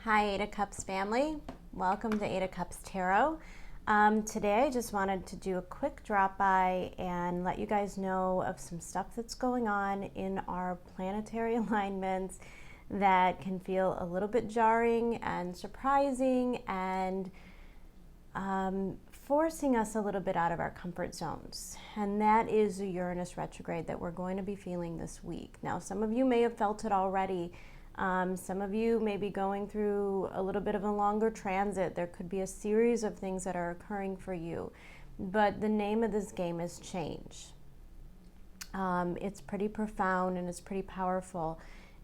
Hi, Eight of Cups family. Welcome to Eight of Cups Tarot. Today I just wanted to do a quick drop-by and let you guys know of some stuff that's going on in our planetary alignments that can feel a little bit jarring and surprising and forcing us a little bit out of our comfort zones. And that is the Uranus retrograde that we're going to be feeling this week. Now, some of you may have felt it already. Some of you may be going through a little bit of a longer transit. There could be a series of things that are occurring for you. But the name of this game is change. It's pretty profound and it's pretty powerful.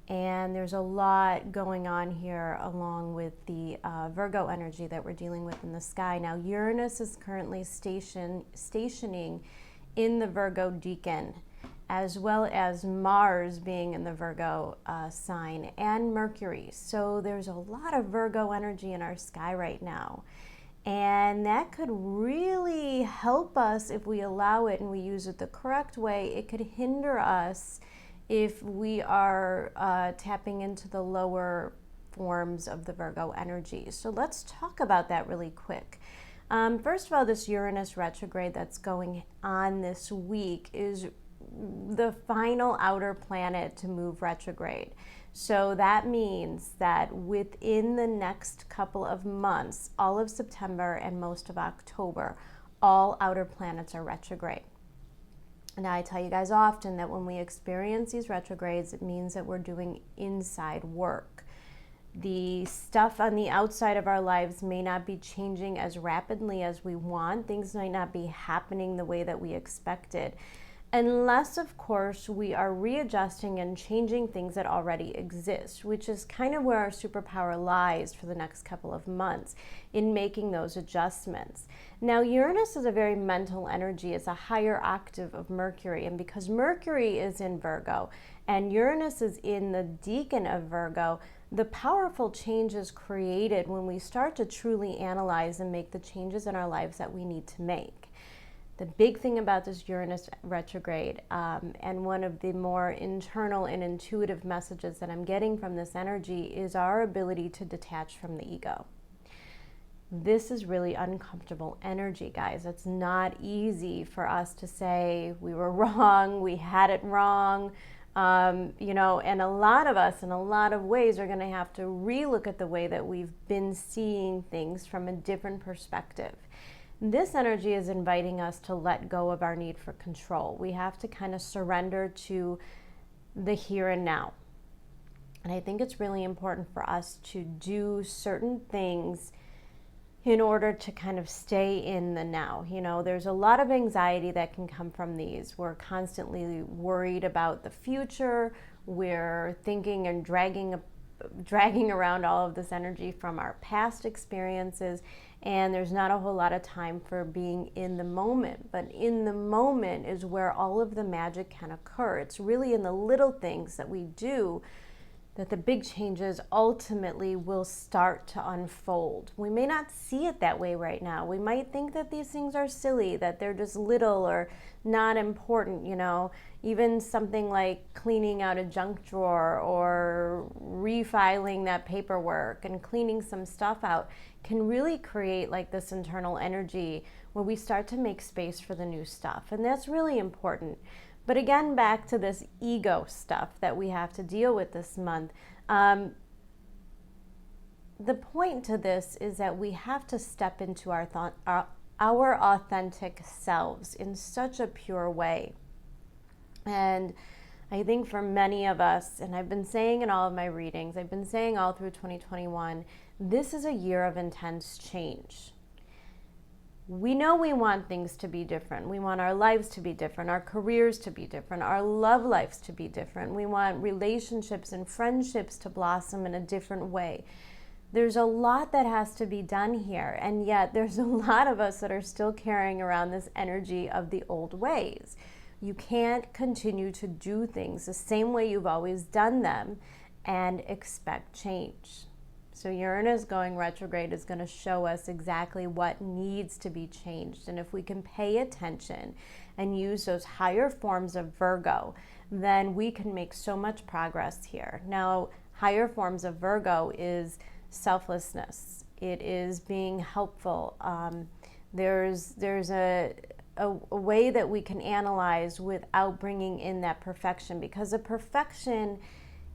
And there's a lot going on here along with the Virgo energy that we're dealing with in the sky. Now, Uranus is currently stationing in the Virgo decan, as well as Mars being in the Virgo sign and Mercury. So there's a lot of Virgo energy in our sky right now. And that could really help us if we allow it and we use it the correct way. It could hinder us if we are tapping into the lower forms of the Virgo energy. So let's talk about that really quick. First of all, this Uranus retrograde that's going on this week is the final outer planet to move retrograde. So that means that within the next couple of months, all of September and most of October, all outer planets are retrograde. Now, I tell you guys often that when we experience these retrogrades, it means that we're doing inside work. The stuff on the outside of our lives may not be changing as rapidly as we want. Things might not be happening the way that we expected. Unless, of course, we are readjusting and changing things that already exist, which is kind of where our superpower lies for the next couple of months, in making those adjustments. Now, Uranus is a very mental energy. It's a higher octave of Mercury, and because Mercury is in Virgo and Uranus is in the decan of Virgo, the powerful change is created when we start to truly analyze and make the changes in our lives that we need to make. The big thing about this Uranus retrograde, and one of the more internal and intuitive messages that I'm getting from this energy, is our ability to detach from the ego. This is really uncomfortable energy, guys. It's not easy for us to say we were wrong, we had it wrong, and a lot of us in a lot of ways are going to have to relook at the way that we've been seeing things from a different perspective. This energy is inviting us to let go of our need for control. We have to kind of surrender to the here and now. And I think it's really important for us to do certain things in order to kind of stay in the now. There's a lot of anxiety that can come from these. We're constantly worried about the future. We're thinking and dragging around all of this energy from our past experiences, and there's not a whole lot of time for being in the moment. But in the moment is where all of the magic can occur. It's really in the little things that we do that the big changes ultimately will start to unfold. We may not see it that way right now. We might think that these things are silly, that they're just little or not important, Even something like cleaning out a junk drawer or refiling that paperwork and cleaning some stuff out can really create like this internal energy where we start to make space for the new stuff. And that's really important. But again, back to this ego stuff that we have to deal with this month. The point to this is that we have to step into our authentic selves in such a pure way. And I think for many of us, and I've been saying in all of my readings, I've been saying all through 2021, this is a year of intense change. We know we want things to be different. We want our lives to be different, our careers to be different, our love lives to be different. We want relationships and friendships to blossom in a different way. There's a lot that has to be done here, and yet there's a lot of us that are still carrying around this energy of the old ways. You can't continue to do things the same way you've always done them and expect change. So Uranus going retrograde is going to show us exactly what needs to be changed. And if we can pay attention and use those higher forms of Virgo, then we can make so much progress here. Now, higher forms of Virgo is selflessness. It is being helpful. There's a way that we can analyze without bringing in that perfection, because the perfection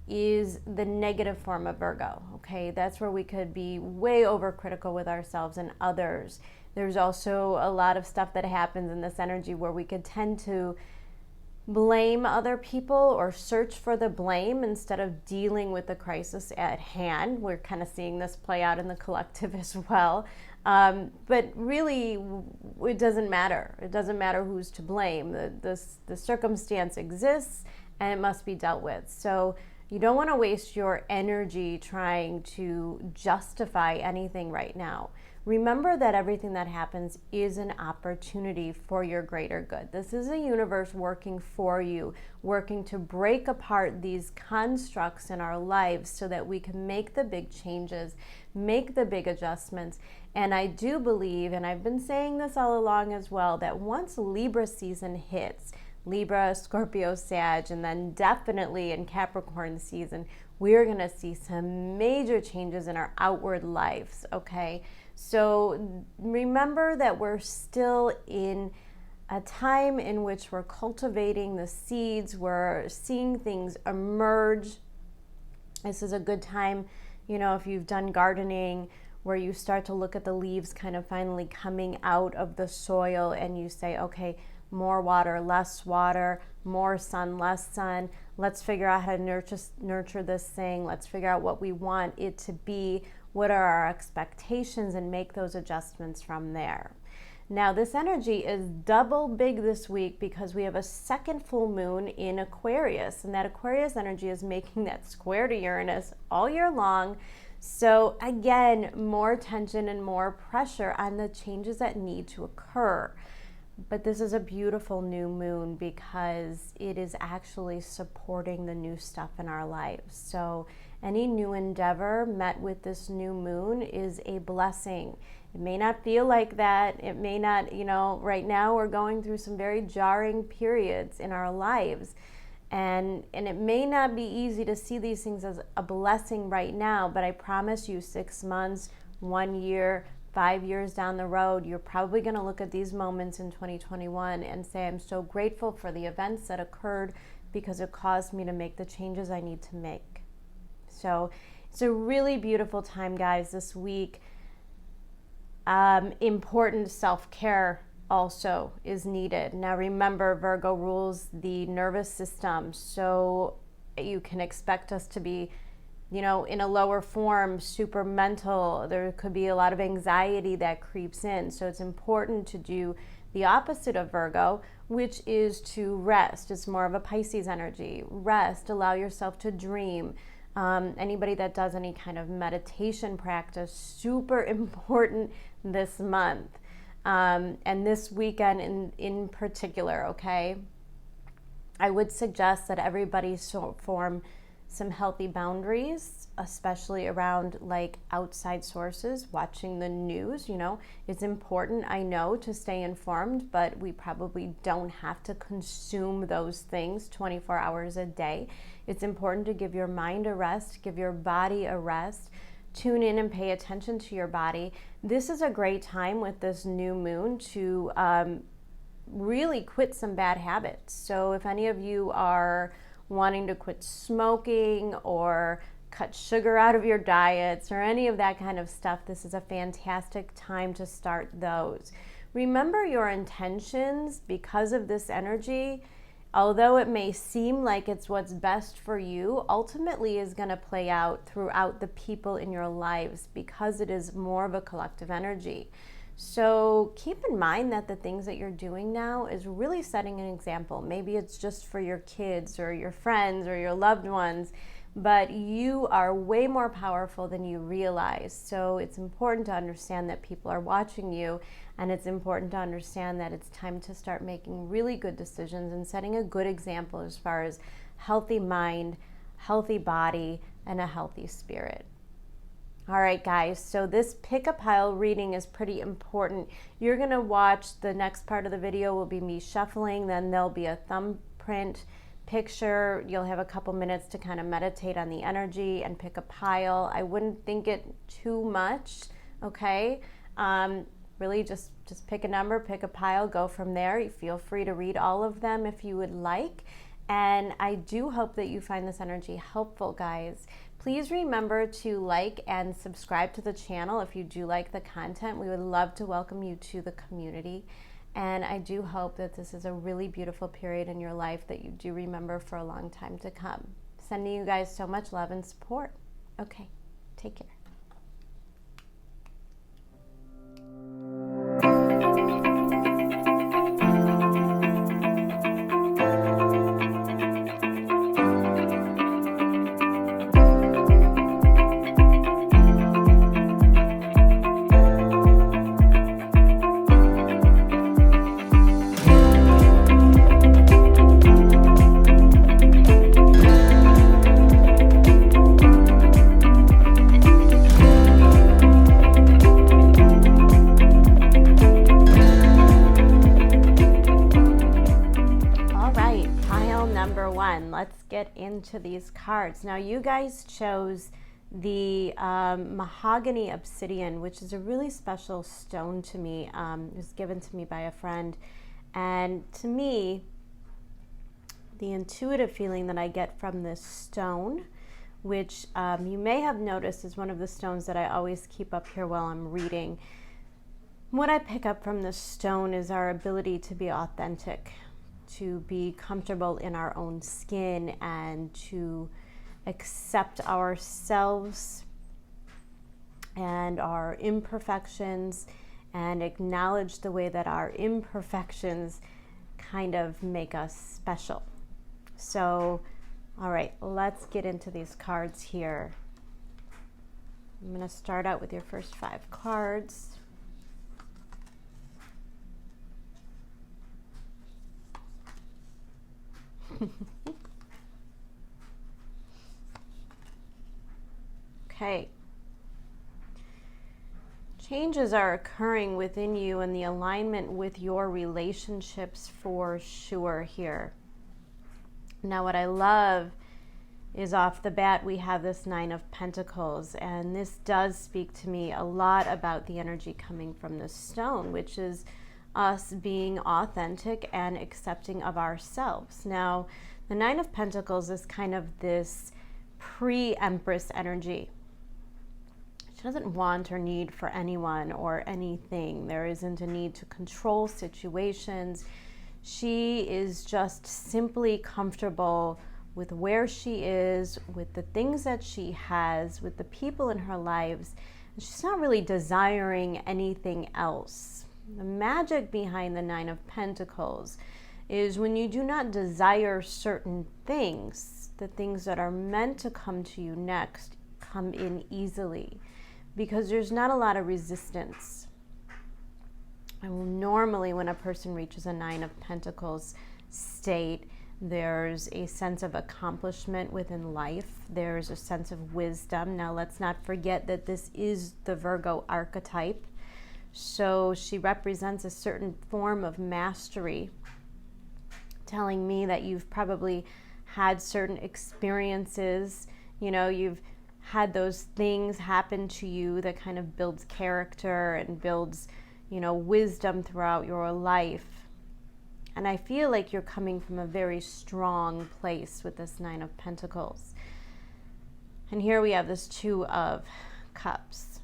is the negative form of Virgo, okay? That's where we could be way overcritical with ourselves and others. There's also a lot of stuff that happens in this energy where we could tend to blame other people or search for the blame instead of dealing with the crisis at hand. We're kind of seeing this play out in the collective as well. But really, it doesn't matter. It doesn't matter who's to blame. The circumstance exists and it must be dealt with. So you don't want to waste your energy trying to justify anything right now. Remember that everything that happens is an opportunity for your greater good. This is a universe working for you, working to break apart these constructs in our lives so that we can make the big changes, make the big adjustments. And I do believe, and I've been saying this all along as well, that once Libra season hits, Libra, Scorpio, Sag, and then definitely in Capricorn season, we're going to see some major changes in our outward lives, okay? So remember that we're still in a time in which we're cultivating the seeds, we're seeing things emerge. This is a good time, you know, if you've done gardening, where you start to look at the leaves kind of finally coming out of the soil and you say, okay, more water, less water, more sun, less sun. Let's figure out how to nurture this thing. Let's figure out what we want it to be. What are our expectations, and make those adjustments from there. Now, this energy is double big this week because we have a second full moon in Aquarius, and that Aquarius energy is making that square to Uranus all year long. So again, more tension and more pressure on the changes that need to occur. But this is a beautiful new moon because it is actually supporting the new stuff in our lives. So any new endeavor met with this new moon is a blessing. It may not feel like that. It may not, you know, right now we're going through some very jarring periods in our lives. And it may not be easy to see these things as a blessing right now, but I promise you 6 months, 1 year, 5 years down the road, you're probably going to look at these moments in 2021 and say, I'm so grateful for the events that occurred because it caused me to make the changes I need to make. So it's a really beautiful time, guys, this week. Important self-care also is needed. Now remember, Virgo rules the nervous system, so you can expect us to be, you know, in a lower form, super mental. There could be a lot of anxiety that creeps in. So it's important to do the opposite of Virgo, which is to rest. It's more of a Pisces energy. Rest, allow yourself to dream. Anybody that does any kind of meditation practice, super important this month. And this weekend in particular, okay? I would suggest that everybody form some healthy boundaries, especially around like outside sources, watching the news. You know, it's important, I know, to stay informed, but we probably don't have to consume those things 24 hours a day. It's important to give your mind a rest, give your body a rest, tune in and pay attention to your body. This is a great time with this new moon to really quit some bad habits. So if any of you are wanting to quit smoking or cut sugar out of your diets or any of that kind of stuff, this is a fantastic time to start those. Remember your intentions because of this energy. Although it may seem like it's what's best for you, ultimately is going to play out throughout the people in your lives because it is more of a collective energy. So keep in mind that the things that you're doing now is really setting an example. Maybe it's just for your kids or your friends or your loved ones, but you are way more powerful than you realize. So it's important to understand that people are watching you, and it's important to understand that it's time to start making really good decisions and setting a good example as far as healthy mind, healthy body, and a healthy spirit. All right, guys, so this pick-a-pile reading is pretty important. You're going to watch the next part of the video will be me shuffling, then there'll be a thumbprint picture, you'll have a couple minutes to kind of meditate on the energy and pick a pile. I wouldn't think it too much, okay? Really just pick a number, pick a pile, go from there. You feel free to read all of them if you would like. And I do hope that you find this energy helpful, guys. Please remember to like and subscribe to the channel if you do like the content. We would love to welcome you to the community. And I do hope that this is a really beautiful period in your life that you do remember for a long time to come. Sending you guys so much love and support. Okay, take care. Into these cards. Now you guys chose the mahogany obsidian, which is a really special stone to me. It was given to me by a friend, and to me the intuitive feeling that I get from this stone, which you may have noticed is one of the stones that I always keep up here while I'm reading. What I pick up from this stone is our ability to be authentic, to be comfortable in our own skin, and to accept ourselves and our imperfections, and acknowledge the way that our imperfections kind of make us special. So, all right, let's get into these cards here. I'm going to start out with your first 5 cards. Okay. Changes are occurring within you and the alignment with your relationships for sure here. Now what I love is off the bat we have this 9 of Pentacles, and this does speak to me a lot about the energy coming from this stone, which is us being authentic and accepting of ourselves. Now, the 9 of Pentacles is kind of this pre-Empress energy. She doesn't want or need for anyone or anything. There isn't a need to control situations. She is just simply comfortable with where she is, with the things that she has, with the people in her lives. She's not really desiring anything else. The magic behind the 9 of Pentacles is when you do not desire certain things, the things that are meant to come to you next come in easily, because there's not a lot of resistance. And normally when a person reaches a 9 of Pentacles state, there's a sense of accomplishment within life. There's a sense of wisdom. Now let's not forget that this is the Virgo archetype. So she represents a certain form of mastery, telling me that you've probably had certain experiences, you know, you've had those things happen to you that kind of builds character and builds, you know, wisdom throughout your life. And I feel like you're coming from a very strong place with this 9 of Pentacles. And here we have this 2 of Cups.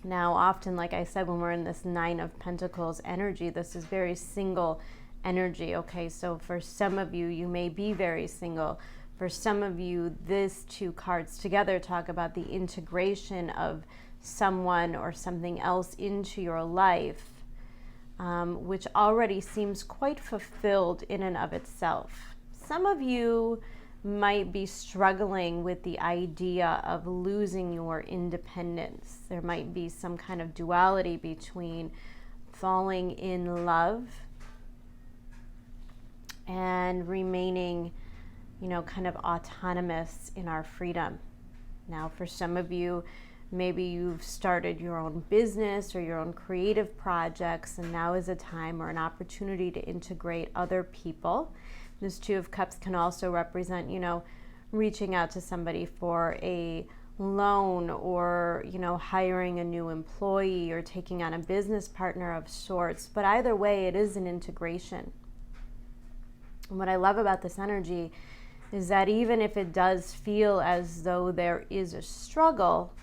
Now, often, like I said, when we're in this 9 of Pentacles energy, this is very single energy, okay? So for some of you, you may be very single. For some of you, these 2 cards together talk about the integration of someone or something else into your life, which already seems quite fulfilled in and of itself. Some of you might be struggling with the idea of losing your independence. There might be some kind of duality between falling in love and remaining, you know, kind of autonomous in our freedom. Now, for some of you, maybe you've started your own business or your own creative projects, and now is a time or an opportunity to integrate other people. This Two of Cups can also represent, reaching out to somebody for a loan, or, hiring a new employee, or taking on a business partner of sorts. But either way, it is an integration. And what I love about this energy is that even if it does feel as though there is a struggle,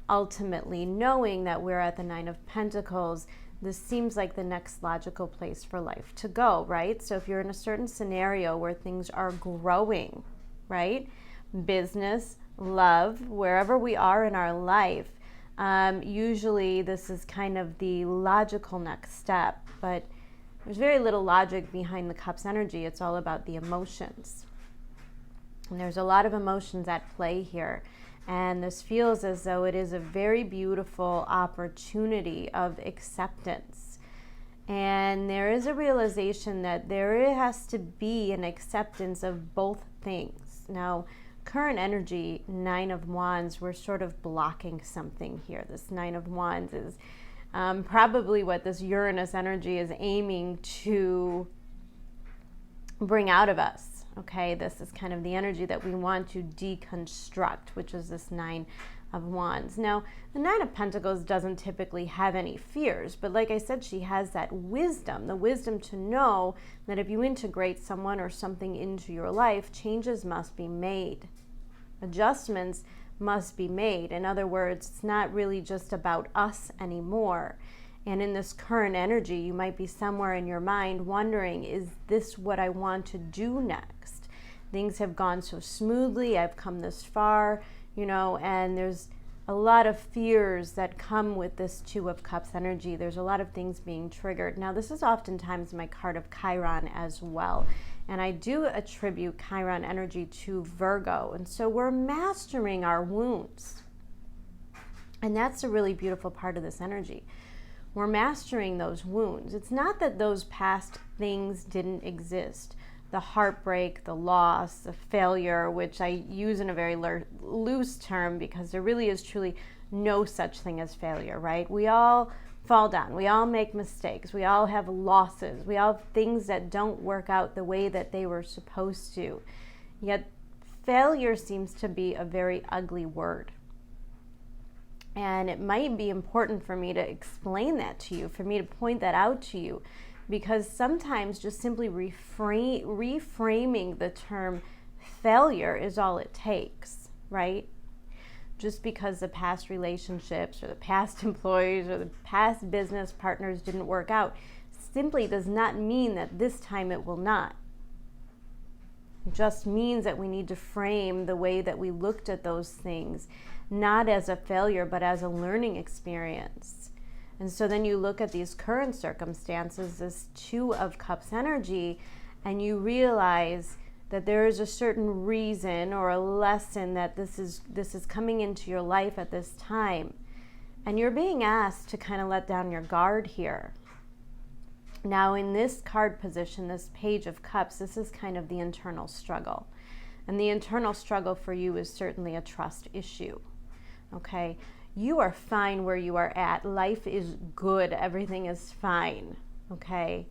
ultimately knowing that we're at the Nine of Pentacles, this seems like the next logical place for life to go, right? So if you're in a certain scenario where things are growing, right? Business, love, wherever we are in our life, usually this is kind of the logical next step, but there's very little logic behind the Cups energy. It's all about the emotions. And there's a lot of emotions at play here. And this feels as though it is a very beautiful opportunity of acceptance. And there is a realization that there has to be an acceptance of both things. Now, current energy, Nine of Wands, we're sort of blocking something here. This Nine of Wands is probably what this Uranus energy is aiming to bring out of us. Okay, this is kind of the energy that we want to deconstruct, which is this Nine of Wands. Now, the Nine of Pentacles doesn't typically have any fears, but like I said, she has that wisdom, the wisdom to know that if you integrate someone or something into your life, changes must be made. Adjustments must be made. In other words, it's not really just about us anymore. And in this current energy, you might be somewhere in your mind wondering, is this what I want to do next? Things have gone so smoothly, I've come this far, and there's a lot of fears that come with this Two of Cups energy. There's a lot of things being triggered. Now, this is oftentimes my card of Chiron as well. And I do attribute Chiron energy to Virgo. And so we're mastering our wounds. And that's a really beautiful part of this energy. We're mastering those wounds. It's not that those past things didn't exist. The heartbreak, the loss, the failure, which I use in a very loose term because there really is truly no such thing as failure, right? We all fall down. We all make mistakes. We all have losses. We all have things that don't work out the way that they were supposed to. Yet failure seems to be a very ugly word. And it might be important for me to explain that to you, for me to point that out to you, because sometimes just simply reframing the term failure is all it takes, right? Just because the past relationships or the past employees or the past business partners didn't work out simply does not mean that this time it will not. It just means that we need to frame the way that we looked at those things not as a failure, but as a learning experience. And so then you look at these current circumstances, this Two of Cups energy, and you realize that there is a certain reason or a lesson that this is coming into your life at this time. And you're being asked to kind of let down your guard here. Now, in this card position, this Page of Cups, this is kind of the internal struggle. And the internal struggle for you is certainly a trust issue. Okay, you are fine where you are at. Life is good. Everything is fine. Okay.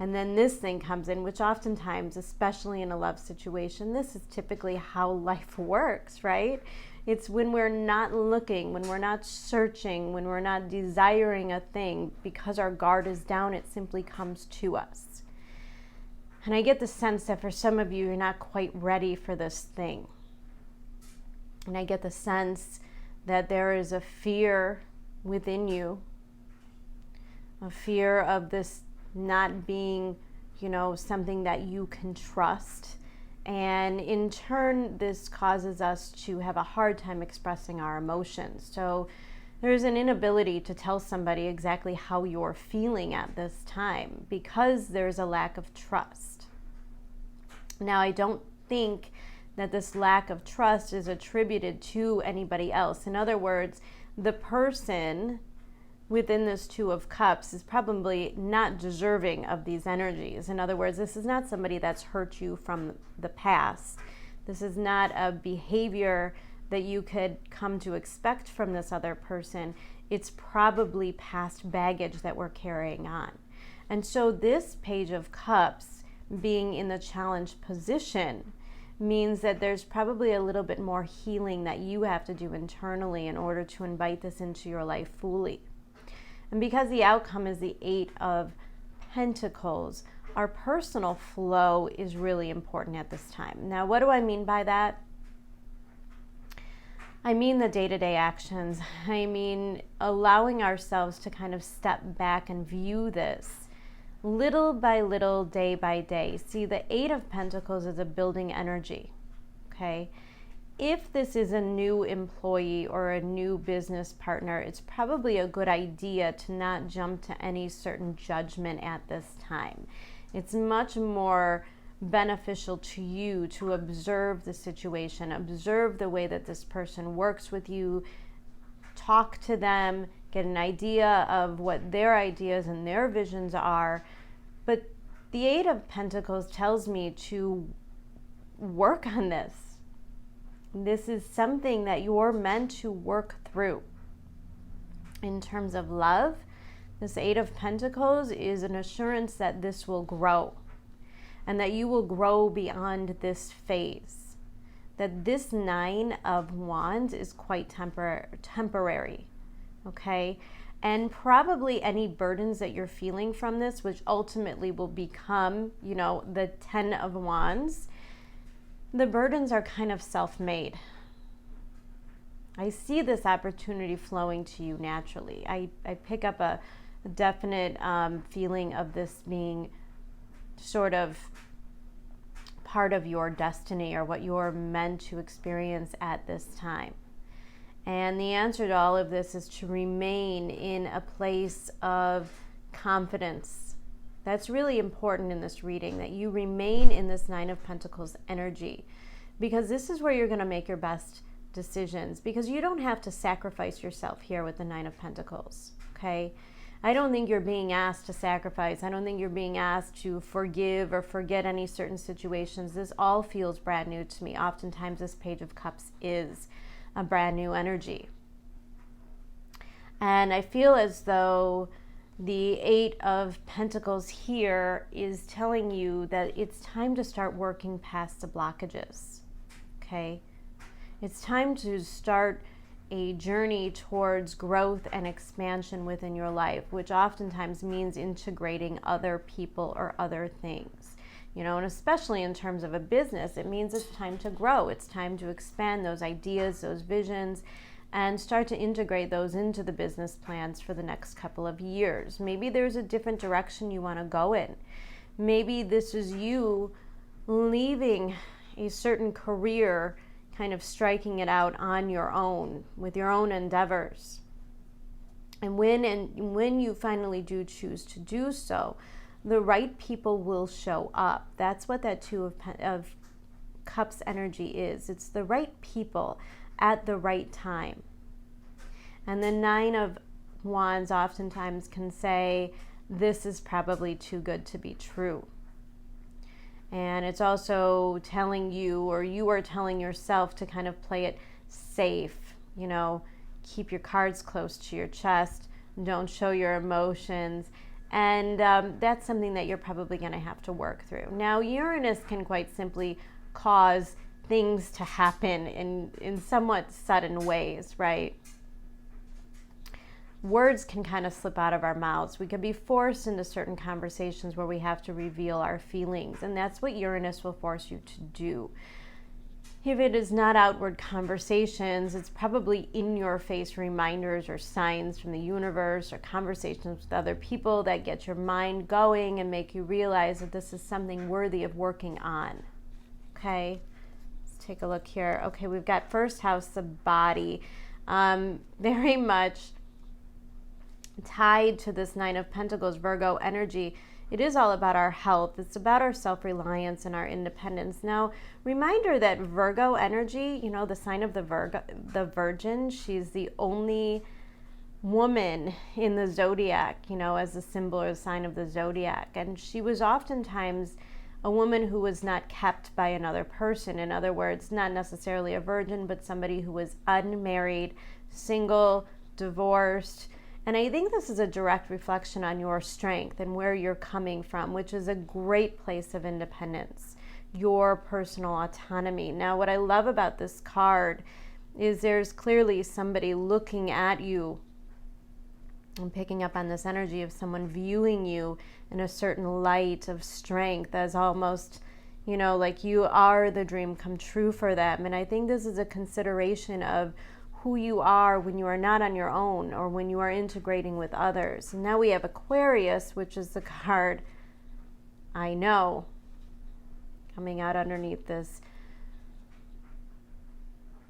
And then this thing comes in, which oftentimes, especially in a love situation, this is typically how life works, right? It's when we're not looking, when we're not searching, when we're not desiring a thing, because our guard is down, it simply comes to us. And I get the sense that for some of you, you're not quite ready for this thing. And I get the sense that there is a fear within you, a fear of this not being, something that you can trust. And in turn, this causes us to have a hard time expressing our emotions. So there's an inability to tell somebody exactly how you're feeling at this time because there's a lack of trust. Now, I don't think that this lack of trust is attributed to anybody else. In other words, the person within this Two of Cups is probably not deserving of these energies. In other words, this is not somebody that's hurt you from the past. This is not a behavior that you could come to expect from this other person. It's probably past baggage that we're carrying on. And so this Page of Cups being in the challenged position means that there's probably a little bit more healing that you have to do internally in order to invite this into your life fully. And because the outcome is the 8 of Pentacles, our personal flow is really important at this time. Now, what do I mean by that? I mean the day-to-day actions. I mean allowing ourselves to kind of step back and view this little by little, day by day. See, the 8 of Pentacles is a building energy, okay? If this is a new employee or a new business partner, it's probably a good idea to not jump to any certain judgment at this time. It's much more beneficial to you to observe the situation, observe the way that this person works with you, talk to them, get an idea of what their ideas and their visions are. But the 8 of Pentacles tells me to work on this. This is something that you're meant to work through. In terms of love, this 8 of Pentacles is an assurance that this will grow and that you will grow beyond this phase. That this 9 of Wands is quite temporary, okay? And probably any burdens that you're feeling from this, which ultimately will become, the 10 of Wands, the burdens are kind of self-made. I see this opportunity flowing to you naturally. I pick up a definite feeling of this being sort of part of your destiny or what you're meant to experience at this time. And the answer to all of this is to remain in a place of confidence. That's really important in this reading, that you remain in this 9 of Pentacles energy, because this is where you're going to make your best decisions, because you don't have to sacrifice yourself here with the 9 of Pentacles, okay? I don't think you're being asked to sacrifice. I don't think you're being asked to forgive or forget any certain situations. This all feels brand new to me. Oftentimes this Page of Cups is a brand new energy. And I feel as though the 8 of Pentacles here is telling you that it's time to start working past the blockages, okay? It's time to start a journey towards growth and expansion within your life, which oftentimes means integrating other people or other things. And especially in terms of a business, it means it's time to grow. It's time to expand those ideas, those visions, and start to integrate those into the business plans for the next couple of years. Maybe there's a different direction you want to go in. Maybe this is you leaving a certain career, kind of striking it out on your own, with your own endeavors. And when you finally do choose to do so, the right people will show up. That's what that 2 of Cups energy is. It's the right people at the right time. And the 9 of Wands oftentimes can say, this is probably too good to be true. And it's also telling you, or you are telling yourself, to kind of play it safe. Keep your cards close to your chest. Don't show your emotions. And that's something that you're probably going to have to work through. Now, Uranus can quite simply cause things to happen in somewhat sudden ways, right? Words can kind of slip out of our mouths. We can be forced into certain conversations where we have to reveal our feelings, and that's what Uranus will force you to do. If it is not outward conversations, it's probably in-your-face reminders or signs from the universe, or conversations with other people that get your mind going and make you realize that this is something worthy of working on. Okay, let's take a look here. Okay, we've got first house, the body, very much tied to this 9 of Pentacles, Virgo energy. It is all about our health. It's about our self-reliance and our independence. Now, reminder that Virgo energy, the sign of the Virgin, she's the only woman in the zodiac, as a symbol or sign of the zodiac. And she was oftentimes a woman who was not kept by another person. In other words, not necessarily a virgin, but somebody who was unmarried, single, divorced. And I think this is a direct reflection on your strength and where you're coming from, which is a great place of independence, your personal autonomy. Now, what I love about this card is there's clearly somebody looking at you. I'm picking up on this energy of someone viewing you in a certain light of strength as almost, like you are the dream come true for them. And I think this is a consideration of who you are when you are not on your own or when you are integrating with others. And now we have Aquarius, which is the card I know coming out underneath this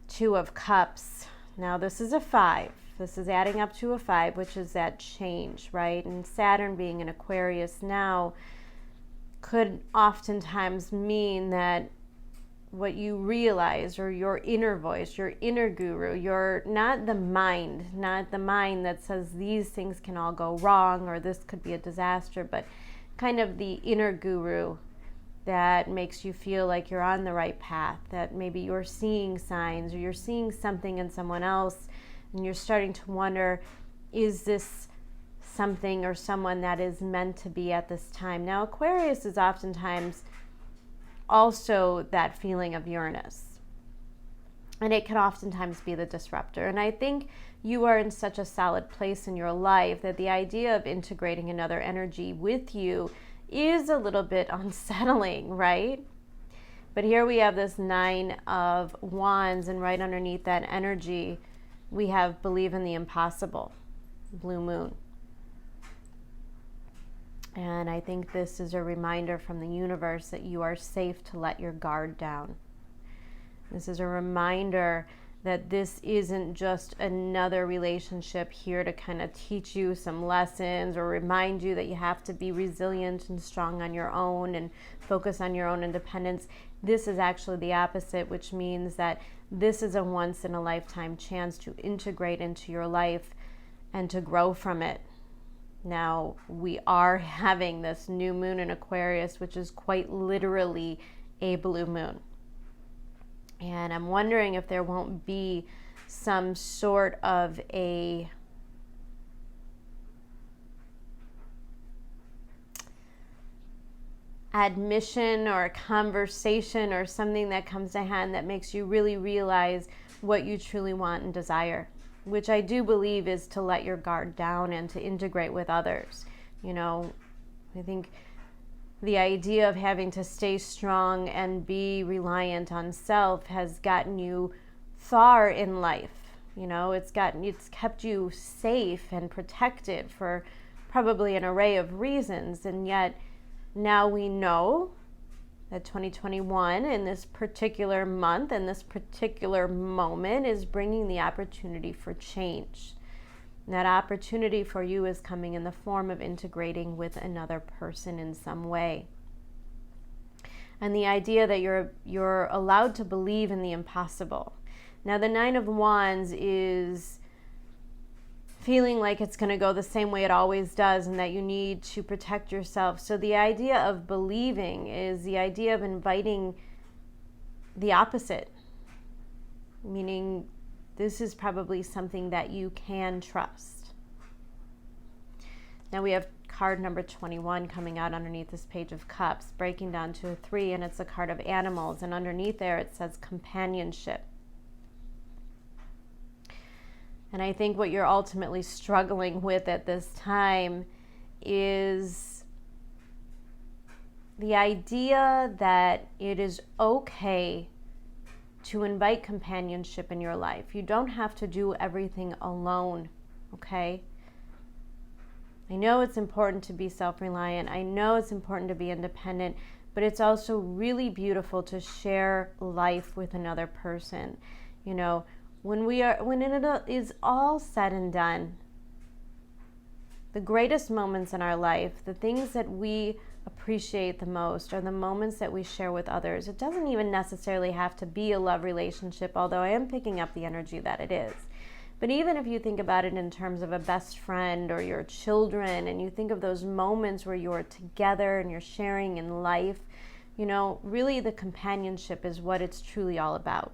Two of Cups. Now this is a 5. This is adding up to a 5, which is that change, right? And Saturn being in Aquarius now could oftentimes mean that what you realize, or your inner voice, your inner guru, you're not the mind that says these things can all go wrong or this could be a disaster, but kind of the inner guru that makes you feel like you're on the right path, that maybe you're seeing signs or you're seeing something in someone else and you're starting to wonder, is this something or someone that is meant to be at this time? Now, Aquarius is oftentimes also that feeling of Uranus, and it can oftentimes be the disruptor. And I think you are in such a solid place in your life that the idea of integrating another energy with you is a little bit unsettling, right? But here we have this 9 of Wands, and right underneath that energy we have believe in the impossible, blue moon. And I think this is a reminder from the universe that you are safe to let your guard down. This is a reminder that this isn't just another relationship here to kind of teach you some lessons or remind you that you have to be resilient and strong on your own and focus on your own independence. This is actually the opposite, which means that this is a once-in-a-lifetime chance to integrate into your life and to grow from it. Now, we are having this new moon in Aquarius, which is quite literally a blue moon. And I'm wondering if there won't be some sort of a admission or a conversation or something that comes to hand that makes you really realize what you truly want and desire, which I do believe is to let your guard down and to integrate with others. I think the idea of having to stay strong and be reliant on self has gotten you far in life. It's kept you safe and protected for probably an array of reasons, and yet now we know that 2021 in this particular month and this particular moment is bringing the opportunity for change. And that opportunity for you is coming in the form of integrating with another person in some way. And the idea that you're allowed to believe in the impossible. Now, the 9 of Wands is feeling like it's going to go the same way it always does and that you need to protect yourself. So the idea of believing is the idea of inviting the opposite, meaning this is probably something that you can trust. Now we have card number 21 coming out underneath this Page of Cups, breaking down to a 3, and it's a card of animals, and underneath there it says companionship. And I think what you're ultimately struggling with at this time is the idea that it is okay to invite companionship in your life. You don't have to do everything alone, okay? I know it's important to be self-reliant. I know it's important to be independent, but it's also really beautiful to share life with another person. When it is all said and done, the greatest moments in our life, the things that we appreciate the most, are the moments that we share with others. It doesn't even necessarily have to be a love relationship, although I am picking up the energy that it is. But even if you think about it in terms of a best friend or your children, and you think of those moments where you're together and you're sharing in life, really the companionship is what it's truly all about.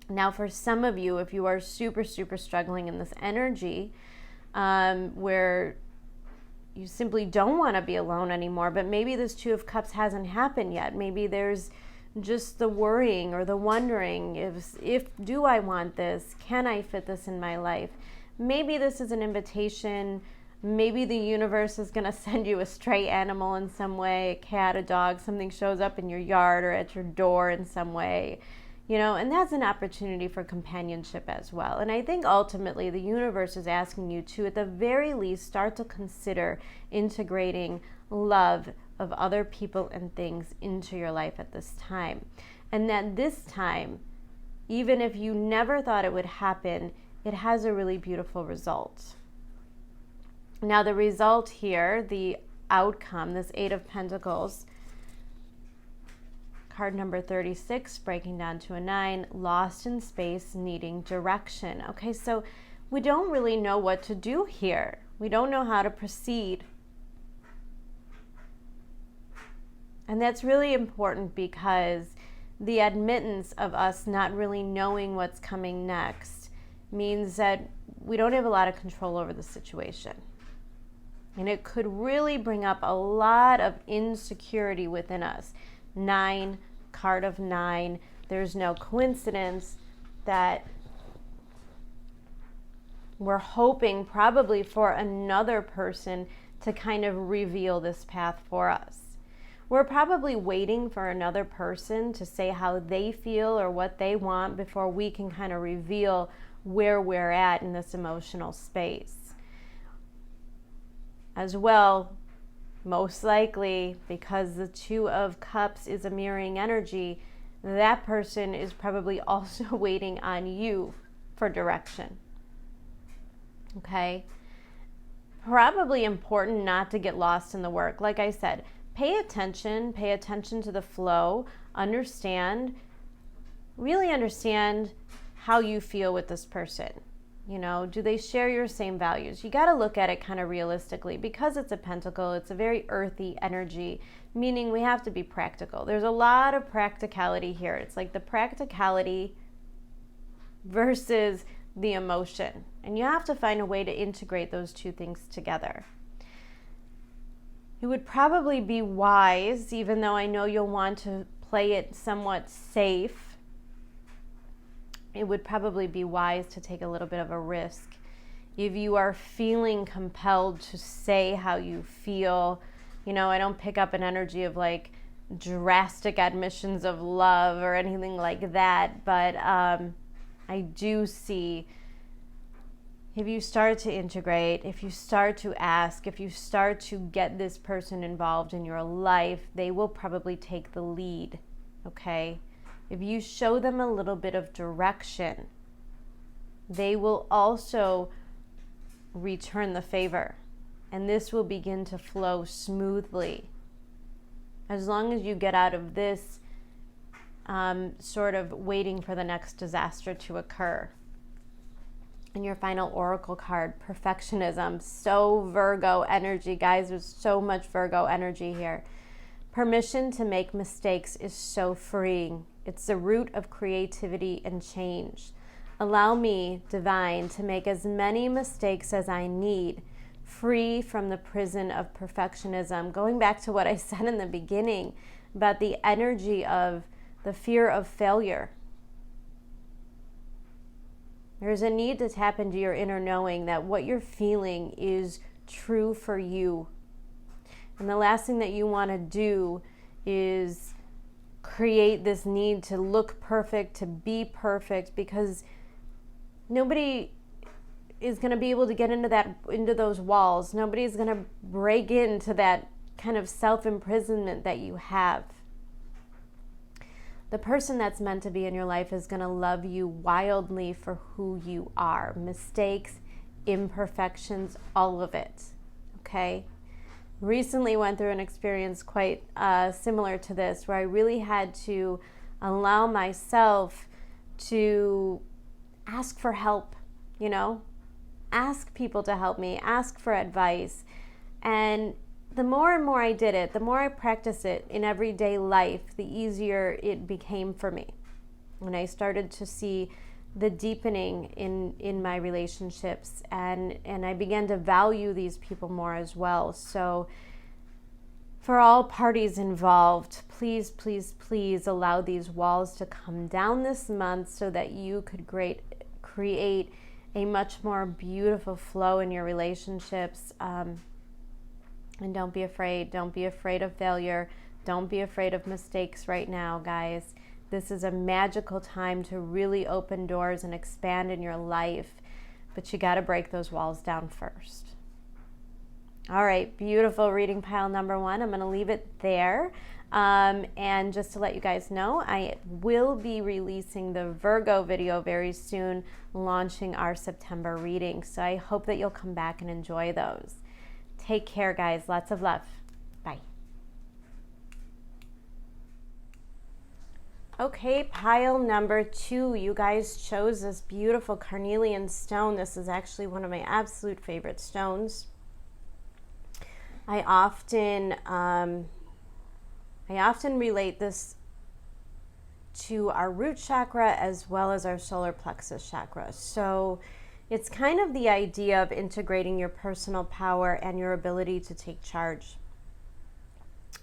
Now, for some of you, if you are super, super struggling in this energy, where you simply don't want to be alone anymore, but maybe this Two of Cups hasn't happened yet. Maybe there's just the worrying or the wondering, if do I want this? Can I fit this in my life? Maybe this is an invitation. Maybe the universe is going to send you a stray animal in some way, a cat, a dog, something shows up in your yard or at your door in some way, and that's an opportunity for companionship as well. And I think ultimately the universe is asking you to, at the very least, start to consider integrating love of other people and things into your life at this time. And that this time, even if you never thought it would happen, it has a really beautiful result. Now the result here, the outcome, this Eight of Pentacles, card number 36, breaking down to a 9, lost in space, needing direction. Okay, so we don't really know what to do here. We don't know how to proceed. And that's really important because the admittance of us not really knowing what's coming next means that we don't have a lot of control over the situation. And it could really bring up a lot of insecurity within us. 9, card of 9. There's no coincidence that we're hoping probably for another person to kind of reveal this path for us. We're probably waiting for another person to say how they feel or what they want before we can kind of reveal where we're at in this emotional space. As well, most likely, because the Two of Cups is a mirroring energy, that person is probably also waiting on you for direction. Okay? Probably important not to get lost in the work. Like I said, pay attention to the flow, really understand how you feel with this person. Do they share your same values? You got to look at it kind of realistically. Because it's a pentacle, it's a very earthy energy, meaning we have to be practical. There's a lot of practicality here. It's like the practicality versus the emotion. And you have to find a way to integrate those two things together. It would probably be wise, even though I know you'll want to play it somewhat safe, it would probably be wise to take a little bit of a risk. If you are feeling compelled to say how you feel, I don't pick up an energy of like drastic admissions of love or anything like that, but I do see if you start to integrate, if you start to ask, if you start to get this person involved in your life, they will probably take the lead, okay? If you show them a little bit of direction, they will also return the favor. And this will begin to flow smoothly. As long as you get out of this sort of waiting for the next disaster to occur. And your final oracle card, perfectionism. So Virgo energy, guys. There's so much Virgo energy here. Permission to make mistakes is so freeing. It's the root of creativity and change. Allow me, divine, to make as many mistakes as I need, free from the prison of perfectionism. Going back to what I said in the beginning about the energy of the fear of failure. There's a need to tap into your inner knowing that what you're feeling is true for you. And the last thing that you want to do is create this need to look perfect, to be perfect, because nobody is going to be able to get into those walls. Nobody's going to break into that kind of self-imprisonment that you have. The person that's meant to be in your life is going to love you wildly for who you are. Mistakes, imperfections, all of it. Okay? Recently went through an experience quite similar to this, where I really had to allow myself to ask for help, ask people to help me, ask for advice. And the more and more I did it, the more I practiced it in everyday life, the easier it became for me. When I started to see the deepening in my relationships, and I began to value these people more as well. So for all parties involved, please, please, please allow these walls to come down this month so that you could create a much more beautiful flow in your relationships. And don't be afraid. Don't be afraid of failure. Don't be afraid of mistakes right now, guys. This is a magical time to really open doors and expand in your life, but you got to break those walls down first. All right, beautiful reading pile number 1. I'm going to leave it there. And just to let you guys know, I will be releasing the Virgo video very soon, launching our September reading. So I hope that you'll come back and enjoy those. Take care, guys. Lots of love. Bye. Okay, pile number 2. You guys chose this beautiful carnelian stone. This is actually one of my absolute favorite stones. I often relate this to our root chakra as well as our solar plexus chakra. So it's kind of the idea of integrating your personal power and your ability to take charge.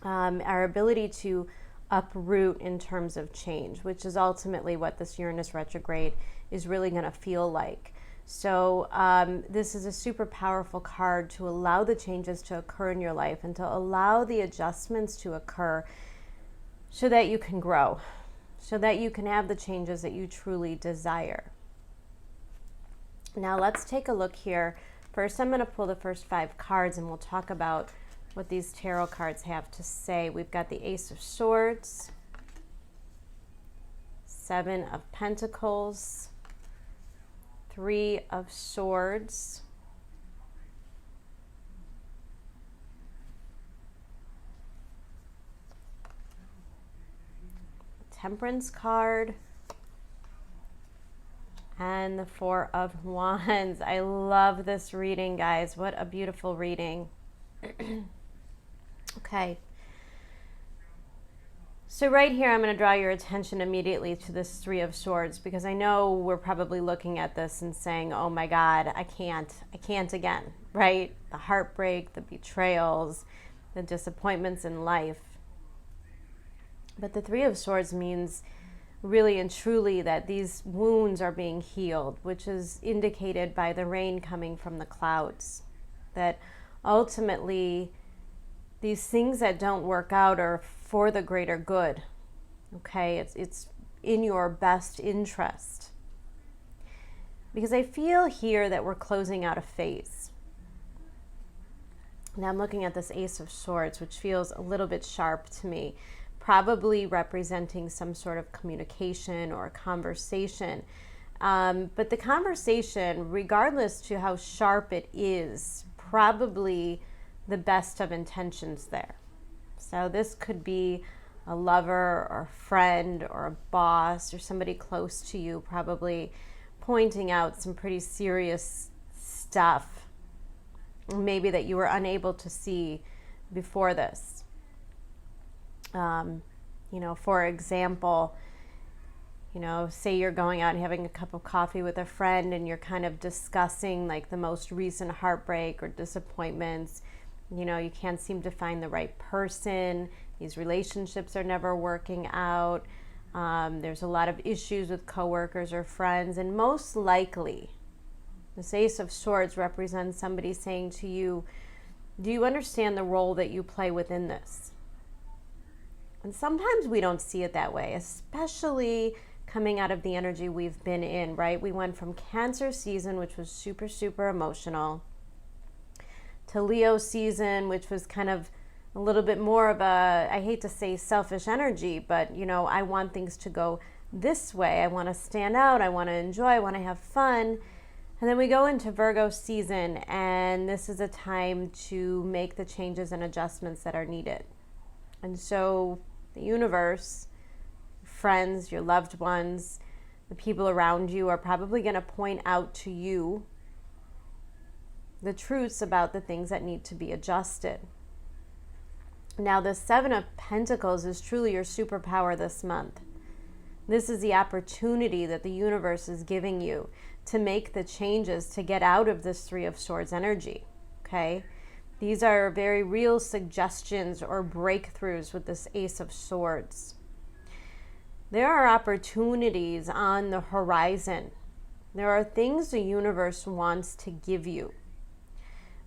Our ability to uproot in terms of change, which is ultimately what this Uranus retrograde is really going to feel like. So this is a super powerful card to allow the changes to occur in your life and to allow the adjustments to occur so that you can grow, so that you can have the changes that you truly desire. Now let's take a look here. First, I'm going to pull the first 5 cards and we'll talk about what these tarot cards have to say. We've got the Ace of Swords, 7 of Pentacles, 3 of Swords, Temperance card, and the 4 of Wands. I love this reading, guys. What a beautiful reading. Okay. So right here, I'm going to draw your attention immediately to this 3 of Swords, because I know we're probably looking at this and saying, oh my God, I can't again, right? The heartbreak, the betrayals, the disappointments in life. But the 3 of Swords means really and truly that these wounds are being healed, which is indicated by the rain coming from the clouds. That ultimately, these things that don't work out are for the greater good, okay? It's in your best interest. Because I feel here that we're closing out a phase. Now I'm looking at this Ace of Swords, which feels a little bit sharp to me, probably representing some sort of communication or conversation. But the conversation, regardless to how sharp it is, probably the best of intentions there. So this could be a lover or a friend or a boss or somebody close to you, probably pointing out some pretty serious stuff, maybe that you were unable to see before this. For example, say you're going out and having a cup of coffee with a friend and you're kind of discussing like the most recent heartbreak or disappointments. You can't seem to find the right person. These relationships are never working out. There's a lot of issues with coworkers or friends. And most likely, this Ace of Swords represents somebody saying to you, do you understand the role that you play within this? And sometimes we don't see it that way, especially coming out of the energy we've been in, right? We went from Cancer season, which was super, super emotional, to Leo season, which was kind of a little bit more of a, I hate to say selfish energy, but I want things to go this way. I want to stand out. I want to enjoy. I want to have fun. And then we go into Virgo season, and this is a time to make the changes and adjustments that are needed. And so the universe, friends, your loved ones, the people around you are probably going to point out to you the truths about the things that need to be adjusted. Now, the 7 of Pentacles is truly your superpower this month. This is the opportunity that the universe is giving you to make the changes to get out of this Three of Swords energy, okay? These are very real suggestions or breakthroughs with this Ace of Swords. There are opportunities on the horizon. There are things the universe wants to give you.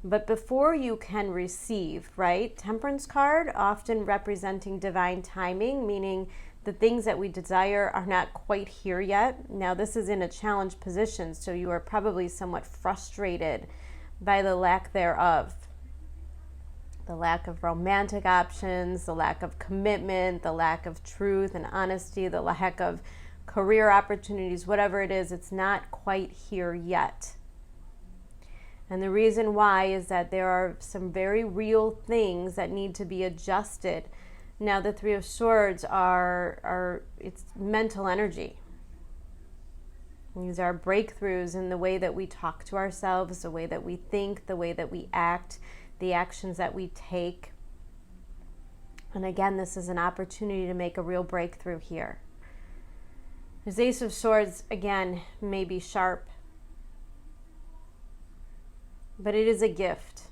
But before you can receive, right? Temperance card, often representing divine timing, meaning the things that we desire are not quite here yet. Now, this is in a challenged position, so you are probably somewhat frustrated by the lack thereof. The lack of romantic options, the lack of commitment, the lack of truth and honesty, the lack of career opportunities, whatever it is, it's not quite here yet. And the reason why is that there are some very real things that need to be adjusted. Now, the Three of Swords it's mental energy. These are breakthroughs in the way that we talk to ourselves, the way that we think, the way that we act, the actions that we take. And again, this is an opportunity to make a real breakthrough here. This Ace of Swords, again, may be sharp, but it is a gift.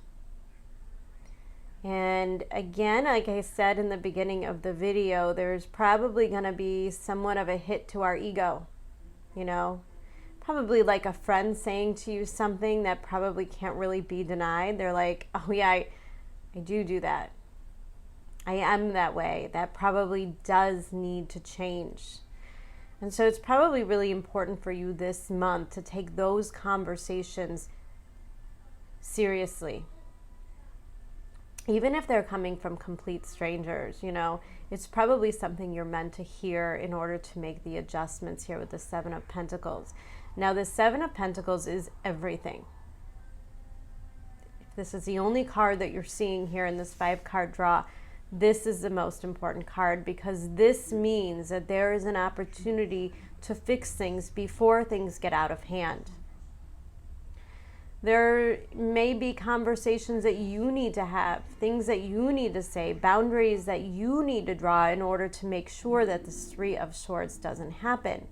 And again, like I said in the beginning of the video, there's probably going to be somewhat of a hit to our ego, you know, probably like a friend saying to you something that probably can't really be denied. They're like, oh yeah, I do that. I am that way. That probably does need to change. And so it's probably really important for you this month to take those conversations seriously. Even if they're coming from complete strangers, you know, it's probably something you're meant to hear in order to make the adjustments here with the Seven of Pentacles. Now, the Seven of Pentacles is everything. If this is the only card that you're seeing here in this 5-card draw, this is the most important card, because this means that there is an opportunity to fix things before things get out of hand. There may be conversations that you need to have, things that you need to say, boundaries that you need to draw in order to make sure that this Three of Swords doesn't happen.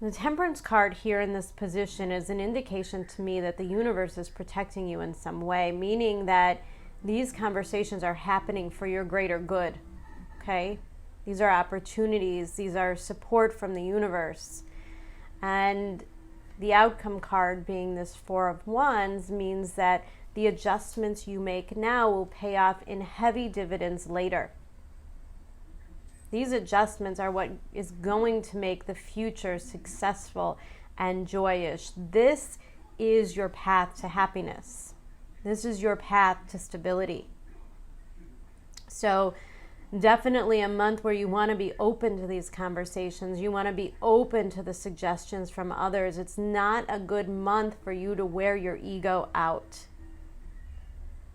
The Temperance card here in this position is an indication to me that the universe is protecting you in some way, meaning that these conversations are happening for your greater good, okay? These are opportunities, these are support from the universe. And the outcome card being this Four of Wands means that the adjustments you make now will pay off in heavy dividends later. These adjustments are what is going to make the future successful and joyous. This is your path to happiness. This is your path to stability. So definitely a month where you want to be open to these conversations. You want to be open to the suggestions from others. It's not a good month for you to wear your ego out.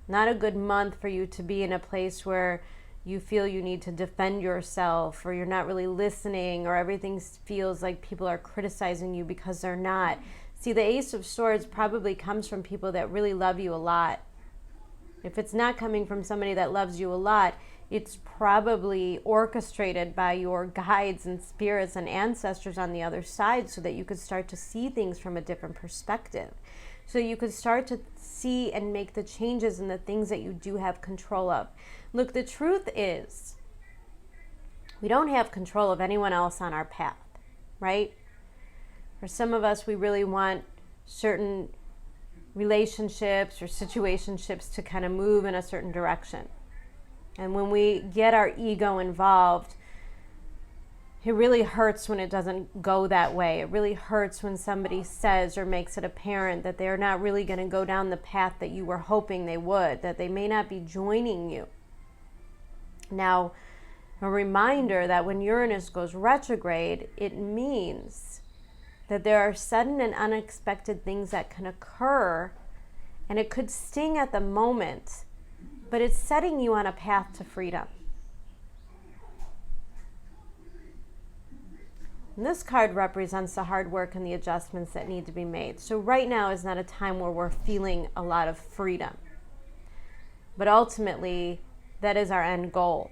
Not a good month for you to be in a place where you feel you need to defend yourself, or you're not really listening, or everything feels like people are criticizing you because they're not. See, the Ace of Swords probably comes from people that really love you a lot. If it's not coming from somebody that loves you a lot, it's probably orchestrated by your guides and spirits and ancestors on the other side, so that you could start to see things from a different perspective. So you could start to see and make the changes in the things that you do have control of. Look, the truth is, we don't have control of anyone else on our path, right? For some of us, we really want certain relationships or situationships to kind of move in a certain direction. And when we get our ego involved, it really hurts when it doesn't go that way. It really hurts when somebody says or makes it apparent that they're not really going to go down the path that you were hoping they would, that they may not be joining you. Now, a reminder that when Uranus goes retrograde, it means that there are sudden and unexpected things that can occur, and it could sting at the moment, but it's setting you on a path to freedom. And this card represents the hard work and the adjustments that need to be made. So right now is not a time where we're feeling a lot of freedom. But ultimately, that is our end goal.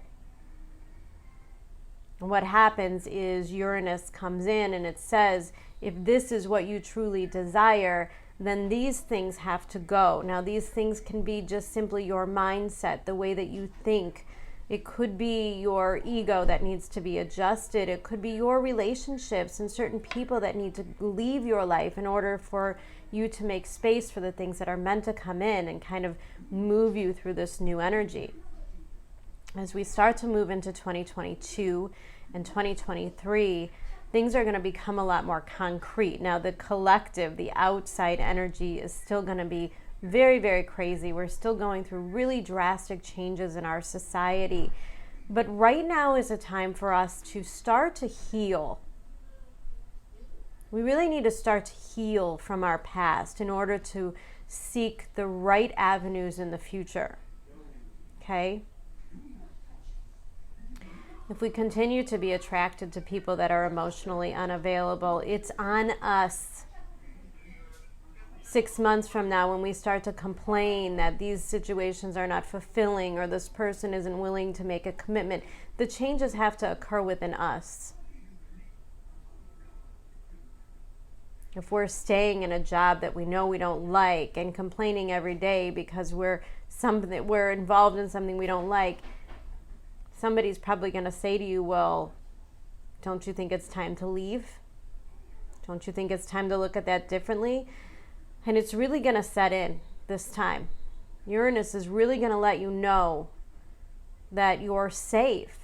And what happens is Uranus comes in and it says, if this is what you truly desire, then these things have to go. Now, these things can be just simply your mindset, the way that you think. It could be your ego that needs to be adjusted. It could be your relationships and certain people that need to leave your life in order for you to make space for the things that are meant to come in and kind of move you through this new energy. As we start to move into 2022 and 2023, things are going to become a lot more concrete. Now, the collective, the outside energy is still going to be very, very crazy. We're still going through really drastic changes in our society. But right now is a time for us to start to heal. We really need to start to heal from our past in order to seek the right avenues in the future. Okay? If we continue to be attracted to people that are emotionally unavailable, it's on us 6 months from now when we start to complain that these situations are not fulfilling or this person isn't willing to make a commitment. The changes have to occur within us. If we're staying in a job that we know we don't like and complaining every day because we're involved in something we don't like, somebody's probably going to say to you, well, don't you think it's time to leave? Don't you think it's time to look at that differently? And it's really going to set in this time. Uranus is really going to let you know that you're safe.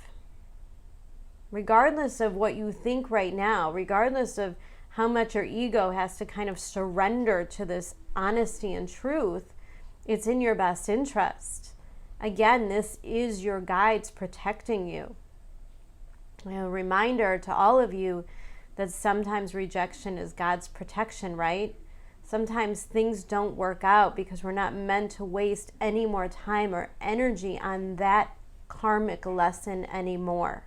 Regardless of what you think right now, regardless of how much your ego has to kind of surrender to this honesty and truth, it's in your best interest. Again, this is your guides protecting you. A reminder to all of you that sometimes rejection is God's protection, right? Sometimes things don't work out because we're not meant to waste any more time or energy on that karmic lesson anymore.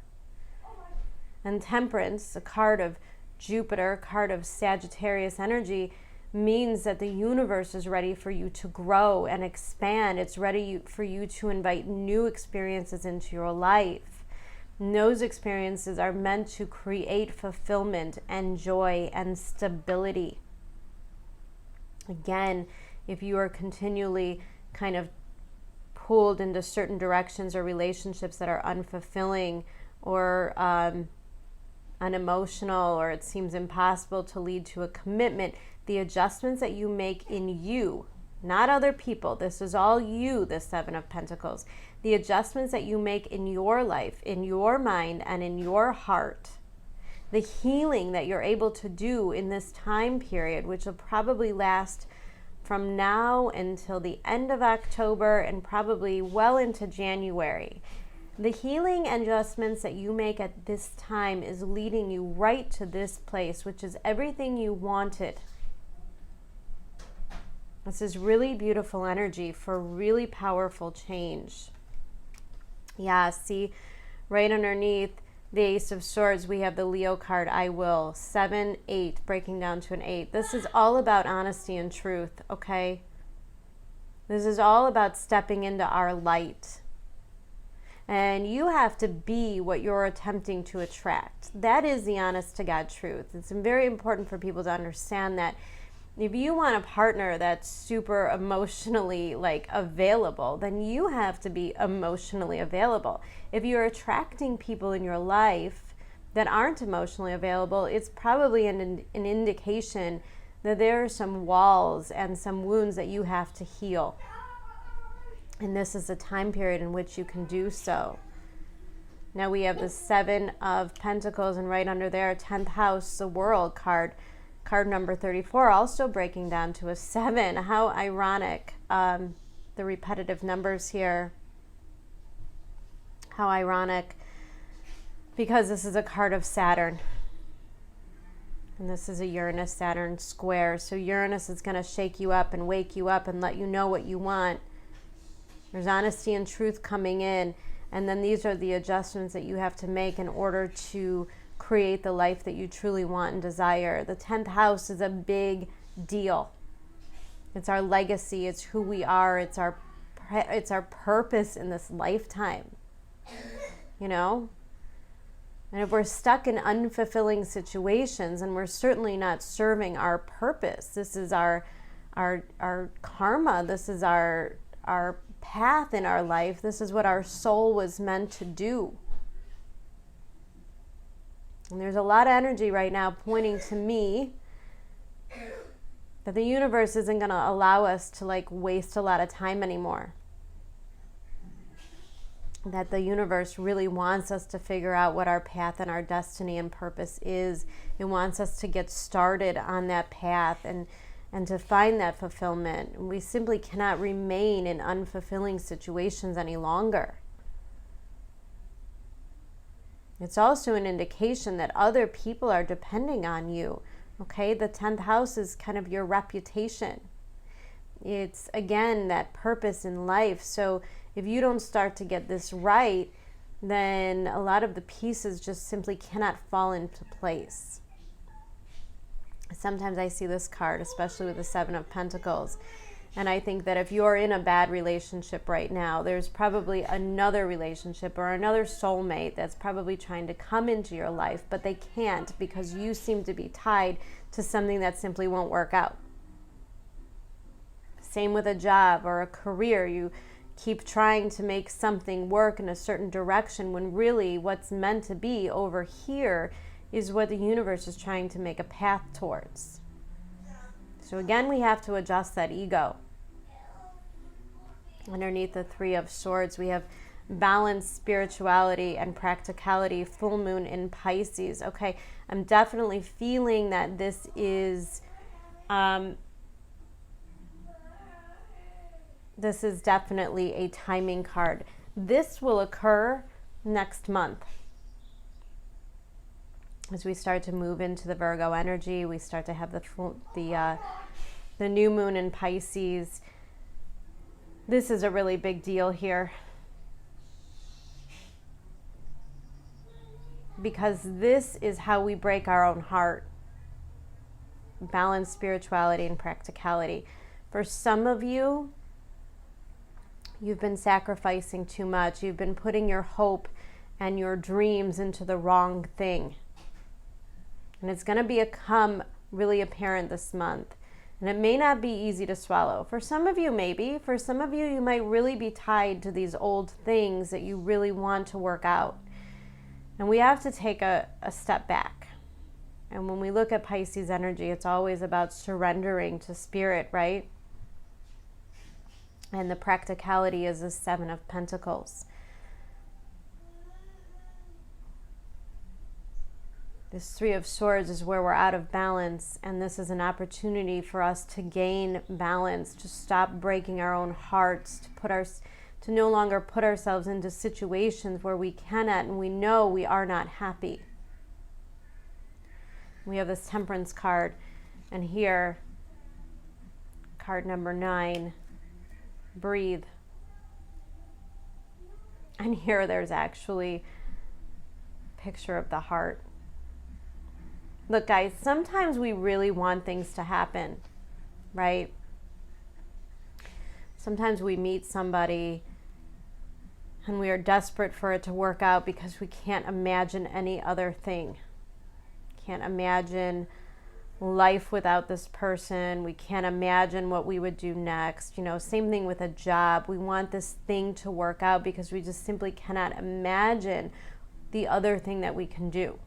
And Temperance, a card of Jupiter, card of Sagittarius energy, means that the universe is ready for you to grow and expand. It's ready for you to invite new experiences into your life. And those experiences are meant to create fulfillment and joy and stability. Again, if you are continually kind of pulled into certain directions or relationships that are unfulfilling or unemotional, or it seems impossible to lead to a commitment, the adjustments that you make in you, not other people, this is all you, the Seven of Pentacles, the adjustments that you make in your life, in your mind, and in your heart, the healing that you're able to do in this time period, which will probably last from now until the end of October and probably well into January. The healing and adjustments that you make at this time is leading you right to this place, which is everything you wanted. This is really beautiful energy for really powerful change. Yeah, see, right underneath the Ace of Swords, we have the Leo card, I will. 7, 8, breaking down to an 8. This is all about honesty and truth, okay? This is all about stepping into our light. And you have to be what you're attempting to attract. That is the honest to God truth. It's very important for people to understand that if you want a partner that's super emotionally available, then you have to be emotionally available. If you're attracting people in your life that aren't emotionally available, it's probably an indication that there are some walls and some wounds that you have to heal. And this is a time period in which you can do so. Now we have the Seven of Pentacles, and right under there, 10th house, the World card. Card number 34, also breaking down to a 7. How ironic. The repetitive numbers here. How ironic. Because this is a card of Saturn. And this is a Uranus-Saturn square. So Uranus is going to shake you up and wake you up and let you know what you want. There's honesty and truth coming in. And then these are the adjustments that you have to make in order to create the life that you truly want and desire. The 10th house is a big deal. It's our legacy. It's who we are. It's our purpose in this lifetime. You know? And if we're stuck in unfulfilling situations and we're certainly not serving our purpose, this is our karma, this is our path in our life, this is what our soul was meant to do. And there's a lot of energy right now pointing to me that the universe isn't going to allow us to waste a lot of time anymore. That the universe really wants us to figure out what our path and our destiny and purpose is. It wants us to get started on that path and to find that fulfillment. We simply cannot remain in unfulfilling situations any longer. It's also an indication that other people are depending on you. Okay, the 10th house is kind of your reputation. It's, again, that purpose in life. So if you don't start to get this right, then a lot of the pieces just simply cannot fall into place. Sometimes I see this card, especially with the 7 of Pentacles, and I think that if you're in a bad relationship right now, there's probably another relationship or another soulmate that's probably trying to come into your life, but they can't because you seem to be tied to something that simply won't work out. Same with a job or a career. You keep trying to make something work in a certain direction when really what's meant to be over here is what the universe is trying to make a path towards. So again, we have to adjust that ego. Underneath the 3 of Swords, we have balance, spirituality, and practicality, full moon in Pisces. Okay, I'm definitely feeling that this is definitely a timing card. This will occur next month. As we start to move into the Virgo energy, we start to have the new moon in Pisces. This is a really big deal here. Because this is how we break our own heart. Balance, spirituality, and practicality. For some of you, you've been sacrificing too much. You've been putting your hope and your dreams into the wrong thing. And it's going to become really apparent this month. And it may not be easy to swallow. For some of you, maybe. For some of you, you might really be tied to these old things that you really want to work out. And we have to take a step back. And when we look at Pisces energy, it's always about surrendering to spirit, right? And the practicality is the 7 of Pentacles. This 3 of Swords is where we're out of balance, and this is an opportunity for us to gain balance, to stop breaking our own hearts, to no longer put ourselves into situations where we cannot and we know we are not happy. We have this Temperance card, and here, card number 9, breathe. And here there's actually a picture of the heart. Look, guys, sometimes we really want things to happen, right? Sometimes we meet somebody and we are desperate for it to work out because we can't imagine any other thing. Can't imagine life without this person. We can't imagine what we would do next. You know, same thing with a job. We want this thing to work out because we just simply cannot imagine the other thing that we can do.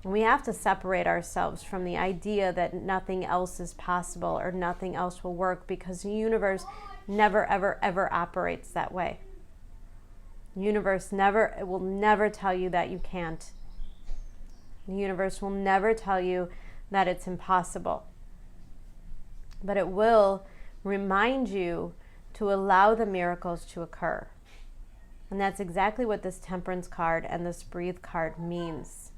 We have to separate ourselves from the idea that nothing else is possible or nothing else will work, because the universe never, ever, ever operates that way. The universe will never tell you that you can't. The universe will never tell you that it's impossible. But it will remind you to allow the miracles to occur. And that's exactly what this Temperance card and this Breathe card means.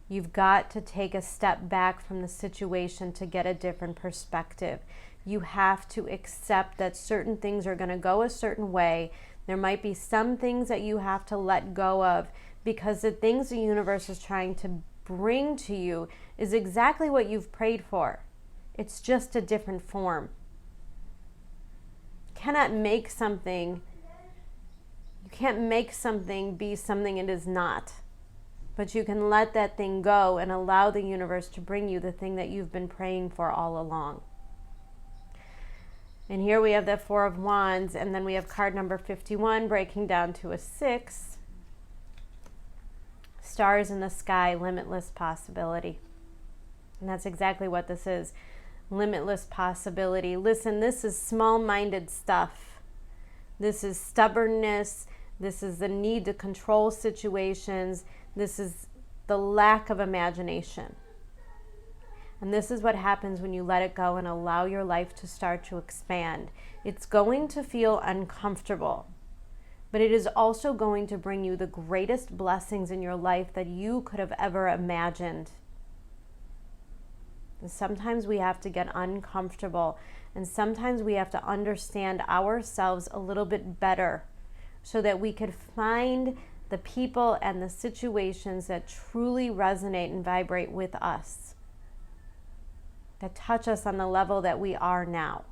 You've got to take a step back from the situation to get a different perspective. You have to accept that certain things are going to go a certain way. There might be some things that you have to let go of, because the things the universe is trying to bring to you is exactly what you've prayed for. It's just a different form. You cannot make something You can't make something be something it is not. But you can let that thing go and allow the universe to bring you the thing that you've been praying for all along. And here we have the Four of Wands, and then we have card number 51 breaking down to a 6. Stars in the sky, limitless possibility. And that's exactly what this is. Limitless possibility. Listen, this is small-minded stuff. This is stubbornness. This is the need to control situations. This is the lack of imagination. And this is what happens when you let it go and allow your life to start to expand. It's going to feel uncomfortable, but it is also going to bring you the greatest blessings in your life that you could have ever imagined. And sometimes we have to get uncomfortable, and sometimes we have to understand ourselves a little bit better so that we could find the people and the situations that truly resonate and vibrate with us, that touch us on the level that we are now.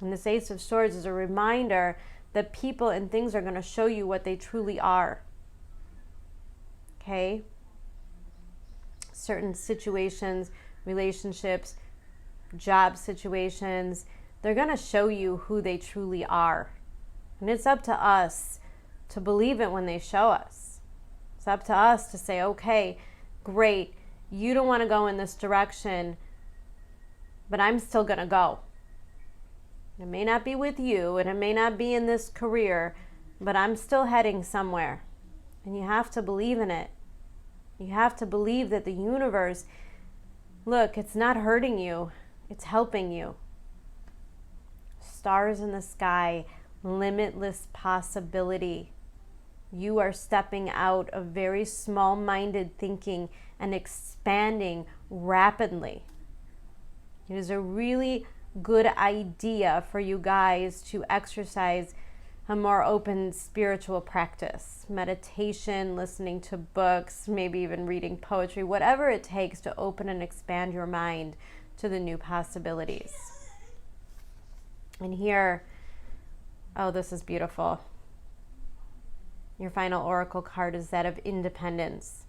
And this Ace of Swords is a reminder that people and things are going to show you what they truly are. Okay? Certain situations, relationships, job situations, they're going to show you who they truly are. And it's up to us to believe it when they show us. It's up to us to say, okay, great, you don't want to go in this direction, but I'm still going to go. It may not be with you, and it may not be in this career, but I'm still heading somewhere. And you have to believe in it. You have to believe that the universe, look, it's not hurting you, it's helping you. Stars in the sky, limitless possibility. You are stepping out of very small-minded thinking and expanding rapidly. It is a really good idea for you guys to exercise a more open spiritual practice. Meditation, listening to books, maybe even reading poetry, whatever it takes to open and expand your mind to the new possibilities. And here, oh, this is beautiful. Your final oracle card is that of independence.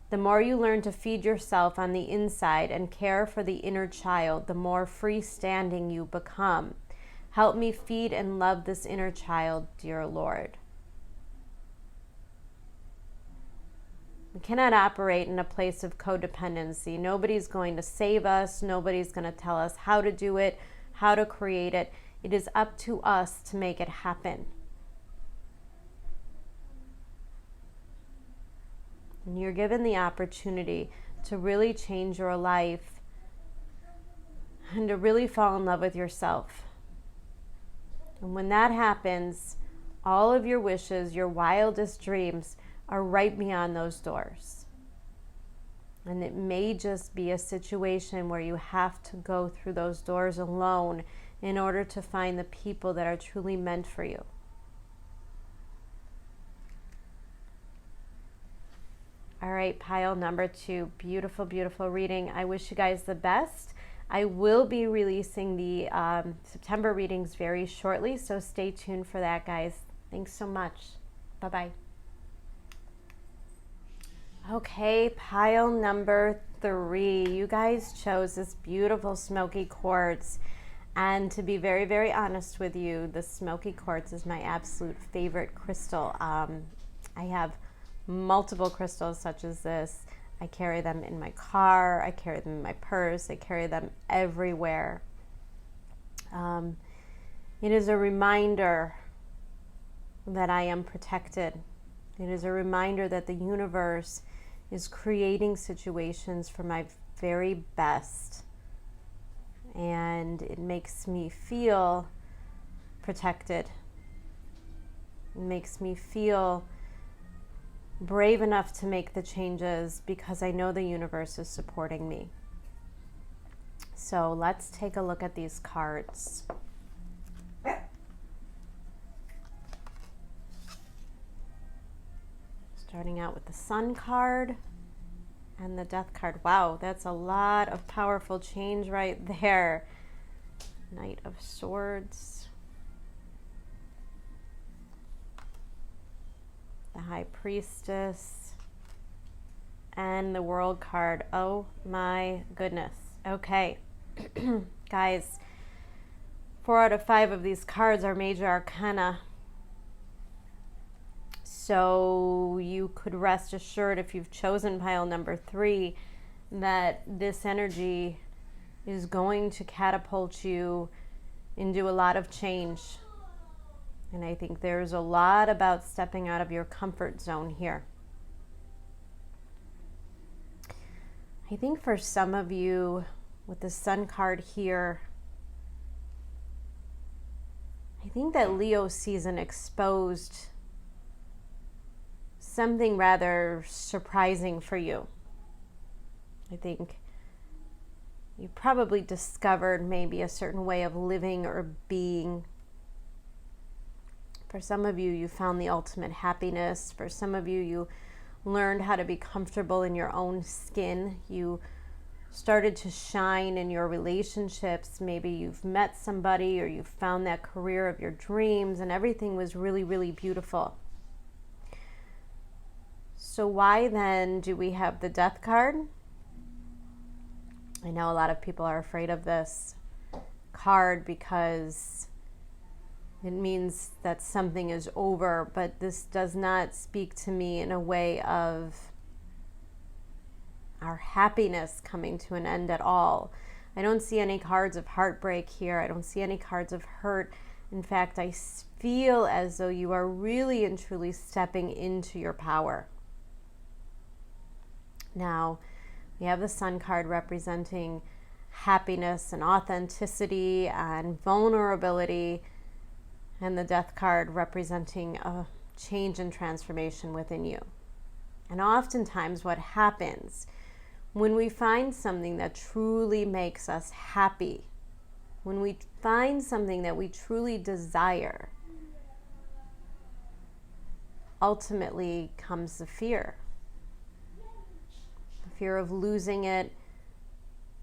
The more you learn to feed yourself on the inside and care for the inner child, the more freestanding you become. Help me feed and love this inner child, dear Lord. We cannot operate in a place of codependency. Nobody's going to save us. Nobody's going to tell us how to do it, how to create it. It is up to us to make it happen. And you're given the opportunity to really change your life and to really fall in love with yourself. And when that happens, all of your wishes, your wildest dreams are right beyond those doors. And it may just be a situation where you have to go through those doors alone in order to find the people that are truly meant for you. All right, pile number 2. Beautiful, beautiful reading. I wish you guys the best. I will be releasing the September readings very shortly, so stay tuned for that, guys. Thanks so much. Bye-bye. Okay, pile number 3. You guys chose this beautiful smoky quartz. And to be very, very honest with you, the smoky quartz is my absolute favorite crystal. I have multiple crystals such as this. I carry them in my car, I carry them in my purse, I carry them everywhere. It is a reminder that I am protected. It is a reminder that the universe is creating situations for my very best. And it makes me feel protected. It makes me feel brave enough to make the changes because I know the universe is supporting me. So let's take a look at these cards. Starting out with the Sun card and the Death card. Wow, that's a lot of powerful change right there. Knight of Swords. the High Priestess, and the World card. Oh my goodness. Okay. Guys, 4 out of 5 of these cards are major arcana. So you could rest assured, if you've chosen pile number 3, that this energy is going to catapult you into a lot of change. And I think there's a lot about stepping out of your comfort zone here. I think for some of you, with the Sun card here, I think that Leo season exposed something rather surprising for you. I think you probably discovered maybe a certain way of living or being. For some of you, you found the ultimate happiness. For some of you, you learned how to be comfortable in your own skin. You started to shine in your relationships. Maybe you've met somebody, or you found that career of your dreams, and everything was really, really beautiful. So why then do we have the Death card? I know a lot of people are afraid of this card because it means that something is over, but this does not speak to me in a way of our happiness coming to an end at all. I don't see any cards of heartbreak here. I don't see any cards of hurt. In fact, I feel as though you are really and truly stepping into your power. Now, we have the Sun card representing happiness and authenticity and vulnerability, and the Death card representing a change and transformation within you. And oftentimes what happens when we find something that truly makes us happy, when we find something that we truly desire, ultimately comes the fear. Fear of losing it,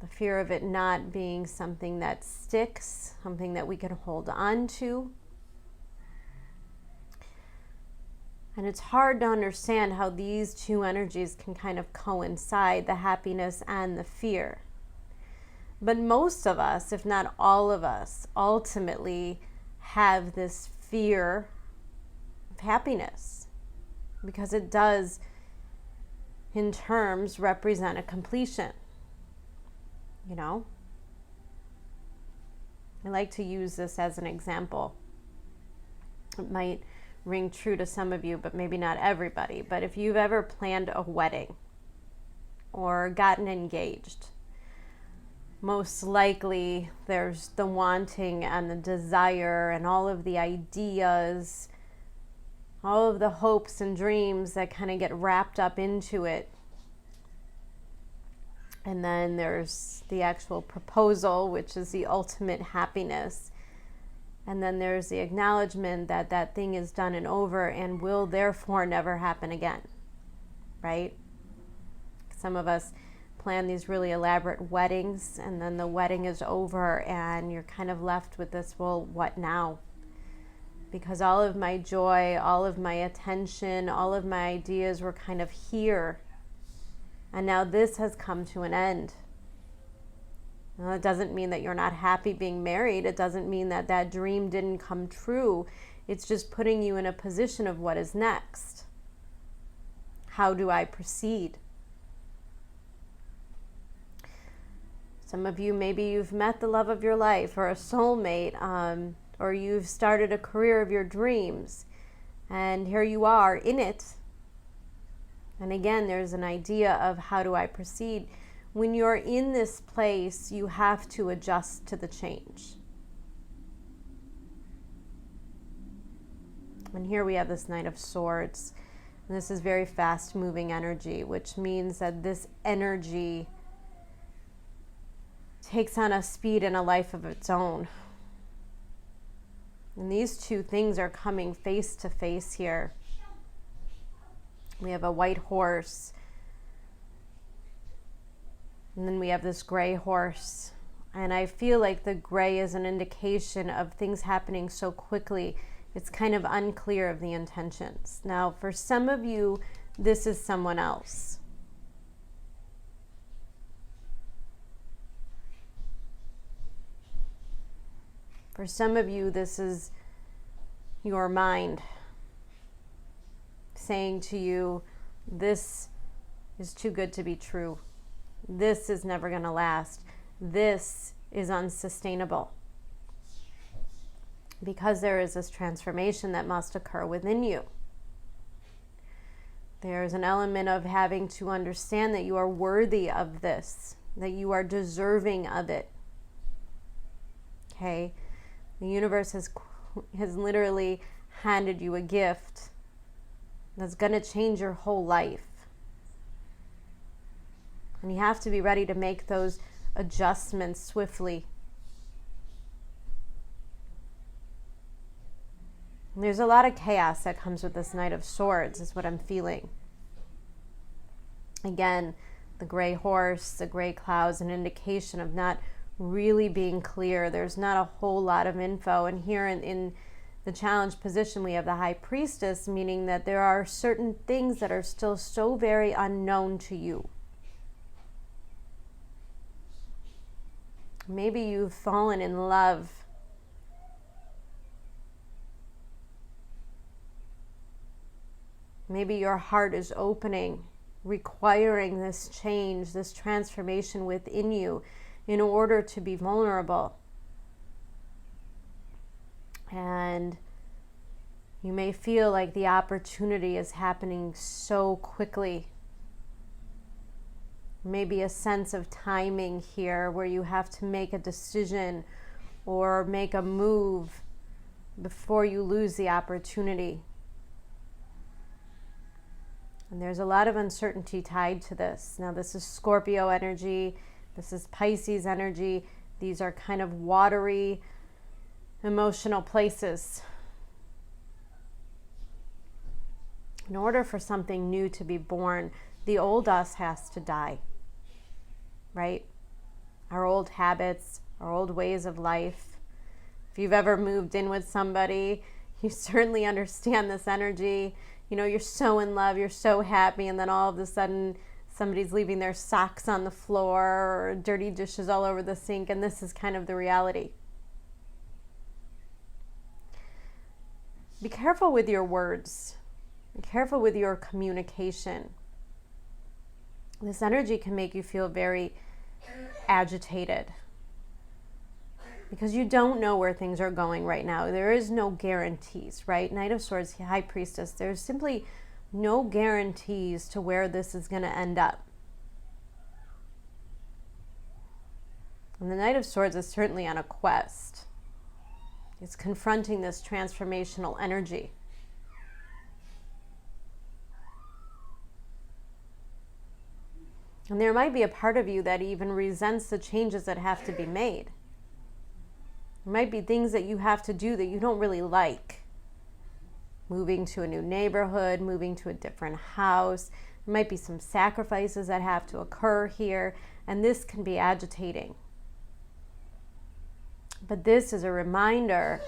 the fear of it not being something that sticks, something that we can hold on to. And it's hard to understand how these two energies can kind of coincide, the happiness and the fear. But most of us, if not all of us, ultimately have this fear of happiness, because it does in terms represent a completion. You know, I like to use this as an example. It might ring true to some of you, but maybe not everybody. But if you've ever planned a wedding or gotten engaged, most likely there's the wanting and the desire and all of the ideas, all of the hopes and dreams that kind of get wrapped up into it. And then there's the actual proposal, which is the ultimate happiness. And then there's the acknowledgement that that thing is done and over and will therefore never happen again, right? Some of us plan these really elaborate weddings, and then the wedding is over and you're kind of left with this, well, what now? Because all of my joy, all of my attention, all of my ideas were kind of here. And now this has come to an end. Now, it doesn't mean that you're not happy being married. It doesn't mean that that dream didn't come true. It's just putting you in a position of what is next. How do I proceed? Some of you, maybe you've met the love of your life or a soulmate, or you've started a career of your dreams, and here you are in it. And again, there's an idea of how do I proceed. When you're in this place, you have to adjust to the change. And here we have this Knight of Swords. And this is very fast-moving energy, which means that this energy takes on a speed and a life of its own. And these two things are coming face to face here. We have a white horse, and then we have this gray horse. And I feel like the gray is an indication of things happening so quickly. It's kind of unclear of the intentions. Now, for some of you, this is someone else. For some of you, this is your mind saying to you, this is too good to be true. This is never going to last. This is unsustainable. Because there is this transformation that must occur within you. There's an element of having to understand that you are worthy of this, that you are deserving of it. Okay? The universe has literally handed you a gift that's going to change your whole life. And you have to be ready to make those adjustments swiftly. And there's a lot of chaos that comes with this Knight of Swords, is what I'm feeling. Again, the gray horse, the gray clouds, an indication of not really being clear. There's not a whole lot of info. And here in the challenge position, we have the High Priestess, meaning that there are certain things that are still so very unknown to you. Maybe you've fallen in love. Maybe your heart is opening, requiring this change, this transformation within you in order to be vulnerable. And you may feel like the opportunity is happening so quickly. Maybe a sense of timing here where you have to make a decision or make a move before you lose the opportunity. And there's a lot of uncertainty tied to this. Now, this is Scorpio energy. This is Pisces energy. These are kind of watery, emotional places. In order for something new to be born, the old us has to die, right? Our old habits, our old ways of life. If you've ever moved in with somebody, you certainly understand this energy. You know, you're so in love, you're so happy, and then all of a sudden somebody's leaving their socks on the floor or dirty dishes all over the sink, and this is kind of the reality. Be careful with your words. Be careful with your communication. This energy can make you feel very agitated because you don't know where things are going right now. There is no guarantees, right? Knight of Swords, High Priestess. There's simply no guarantees to where this is going to end up. And the Knight of Swords is certainly on a quest. It's confronting this transformational energy. And there might be a part of you that even resents the changes that have to be made. There might be things that you have to do that you don't really like. Moving to a new neighborhood, moving to a different house. There might be some sacrifices that have to occur here, and this can be agitating. But this is a reminder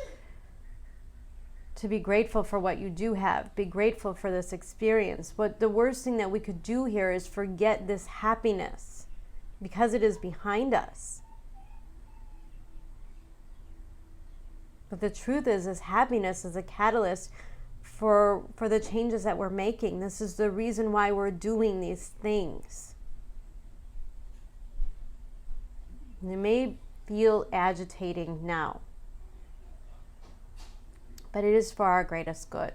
to be grateful for what you do have. Be grateful for this experience. But the worst thing that we could do here is forget this happiness because it is behind us. But the truth is, this happiness is a catalyst for the changes that we're making. This is the reason why we're doing these things. And it may feel agitating now, but it is for our greatest good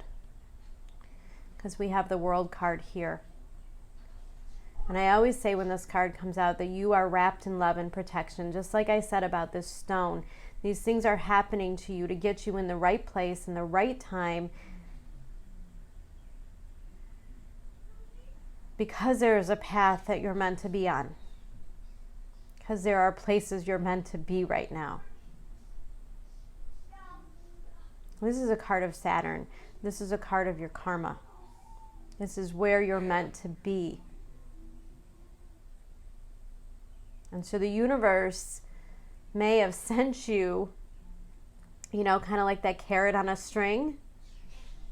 because we have the World card here. And I always say when this card comes out that you are wrapped in love and protection, just like I said about this stone. These things are happening to you to get you in the right place in the right time, because there is a path that you're meant to be on, because there are places you're meant to be right now. This is a card of Saturn. This is a card of your karma. This is where you're meant to be. And so the universe may have sent you, you know, kind of like that carrot on a string.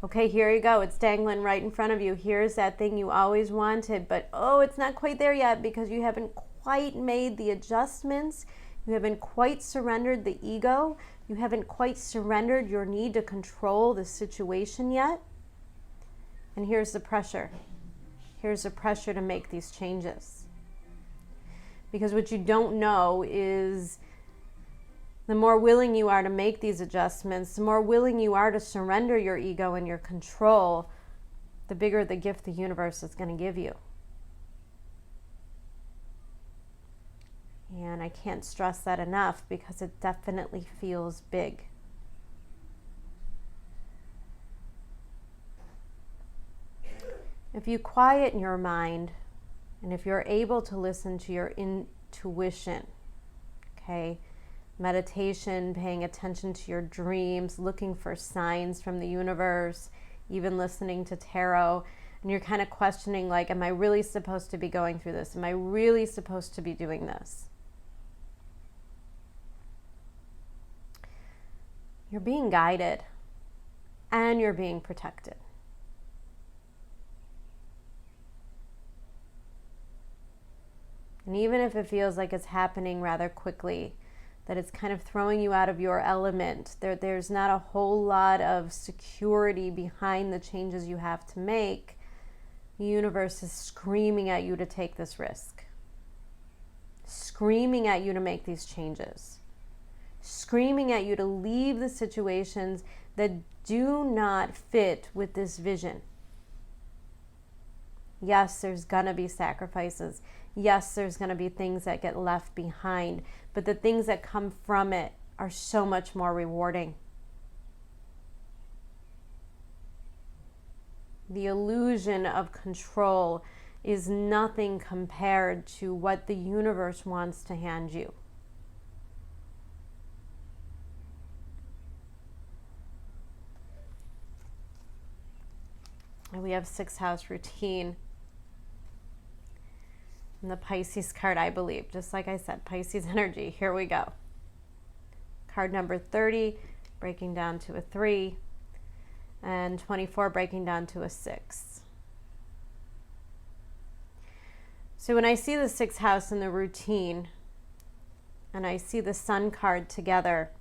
Okay, here you go. It's dangling right in front of you. Here's that thing you always wanted, but oh, it's not quite there yet because you haven't quite made the adjustments. You haven't quite surrendered the ego. You haven't quite surrendered your need to control the situation yet. And here's the pressure. Here's the pressure to make these changes. Because what you don't know is the more willing you are to make these adjustments, the more willing you are to surrender your ego and your control, the bigger the gift the universe is going to give you. And I can't stress that enough because it definitely feels big. If you quiet your mind and if you're able to listen to your intuition, okay, meditation, paying attention to your dreams, looking for signs from the universe, even listening to tarot, and you're kind of questioning, like, am I really supposed to be going through this? Am I really supposed to be doing this? You're being guided and you're being protected. And even if it feels like it's happening rather quickly, that it's kind of throwing you out of your element, there's not a whole lot of security behind the changes you have to make, the universe is screaming at you to take this risk. Screaming at you to make these changes. Screaming at you to leave the situations that do not fit with this vision. Yes, there's gonna be sacrifices. Yes, there's gonna be things that get left behind, but the things that come from it are so much more rewarding. The illusion of control is nothing compared to what the universe wants to hand you. And we have 6th house routine. And the Pisces card, I believe, just like I said, Pisces energy. Here we go. Card number 30, breaking down to a 3, and 24 breaking down to a 6. So when I see the 6th house in the routine, and I see the Sun card together,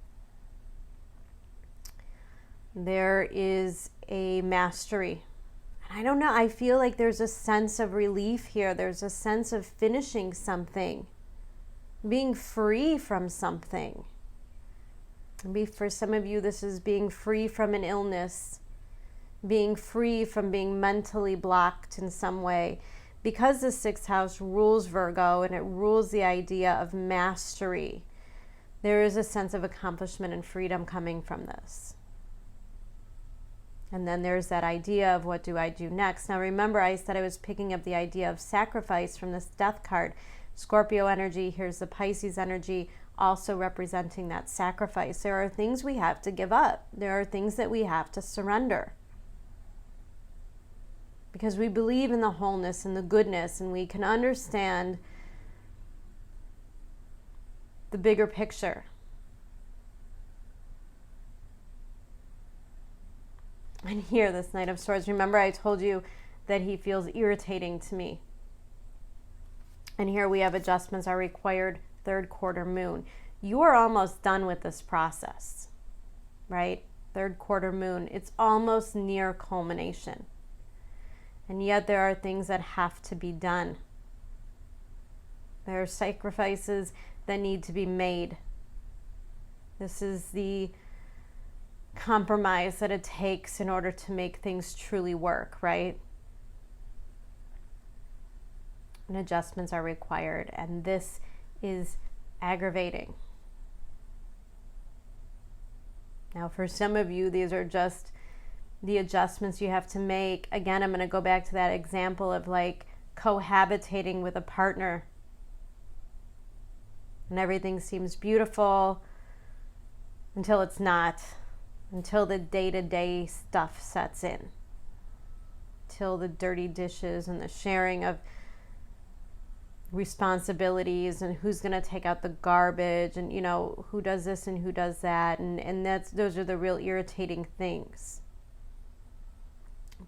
there is a mastery. I don't know, I feel like there's a sense of relief here. There's a sense of finishing something, being free from something. Maybe for some of you, this is being free from an illness, being free from being mentally blocked in some way. Because the 6th house rules Virgo and it rules the idea of mastery, there is a sense of accomplishment and freedom coming from this. And then there's that idea of what do I do next? Now remember, I said I was picking up the idea of sacrifice from this Death card. Scorpio energy, here's the Pisces energy, also representing that sacrifice. There are things we have to give up. There are things that we have to surrender. Because we believe in the wholeness and the goodness, and we can understand the bigger picture. And here, this Knight of Swords, remember I told you that he feels irritating to me. And here we have adjustments are required, 3rd quarter moon. You are almost done with this process, right? 3rd quarter moon, it's almost near culmination. And yet there are things that have to be done. There are sacrifices that need to be made. This is the compromise that it takes in order to make things truly work, right? And adjustments are required, and this is aggravating. Now, for some of you, these are just the adjustments you have to make. Again, I'm going to go back to that example of like cohabitating with a partner, and everything seems beautiful until it's not. Until the day-to-day stuff sets in. Till the dirty dishes and the sharing of responsibilities and who's going to take out the garbage and, you know, who does this and who does that. And those are the real irritating things.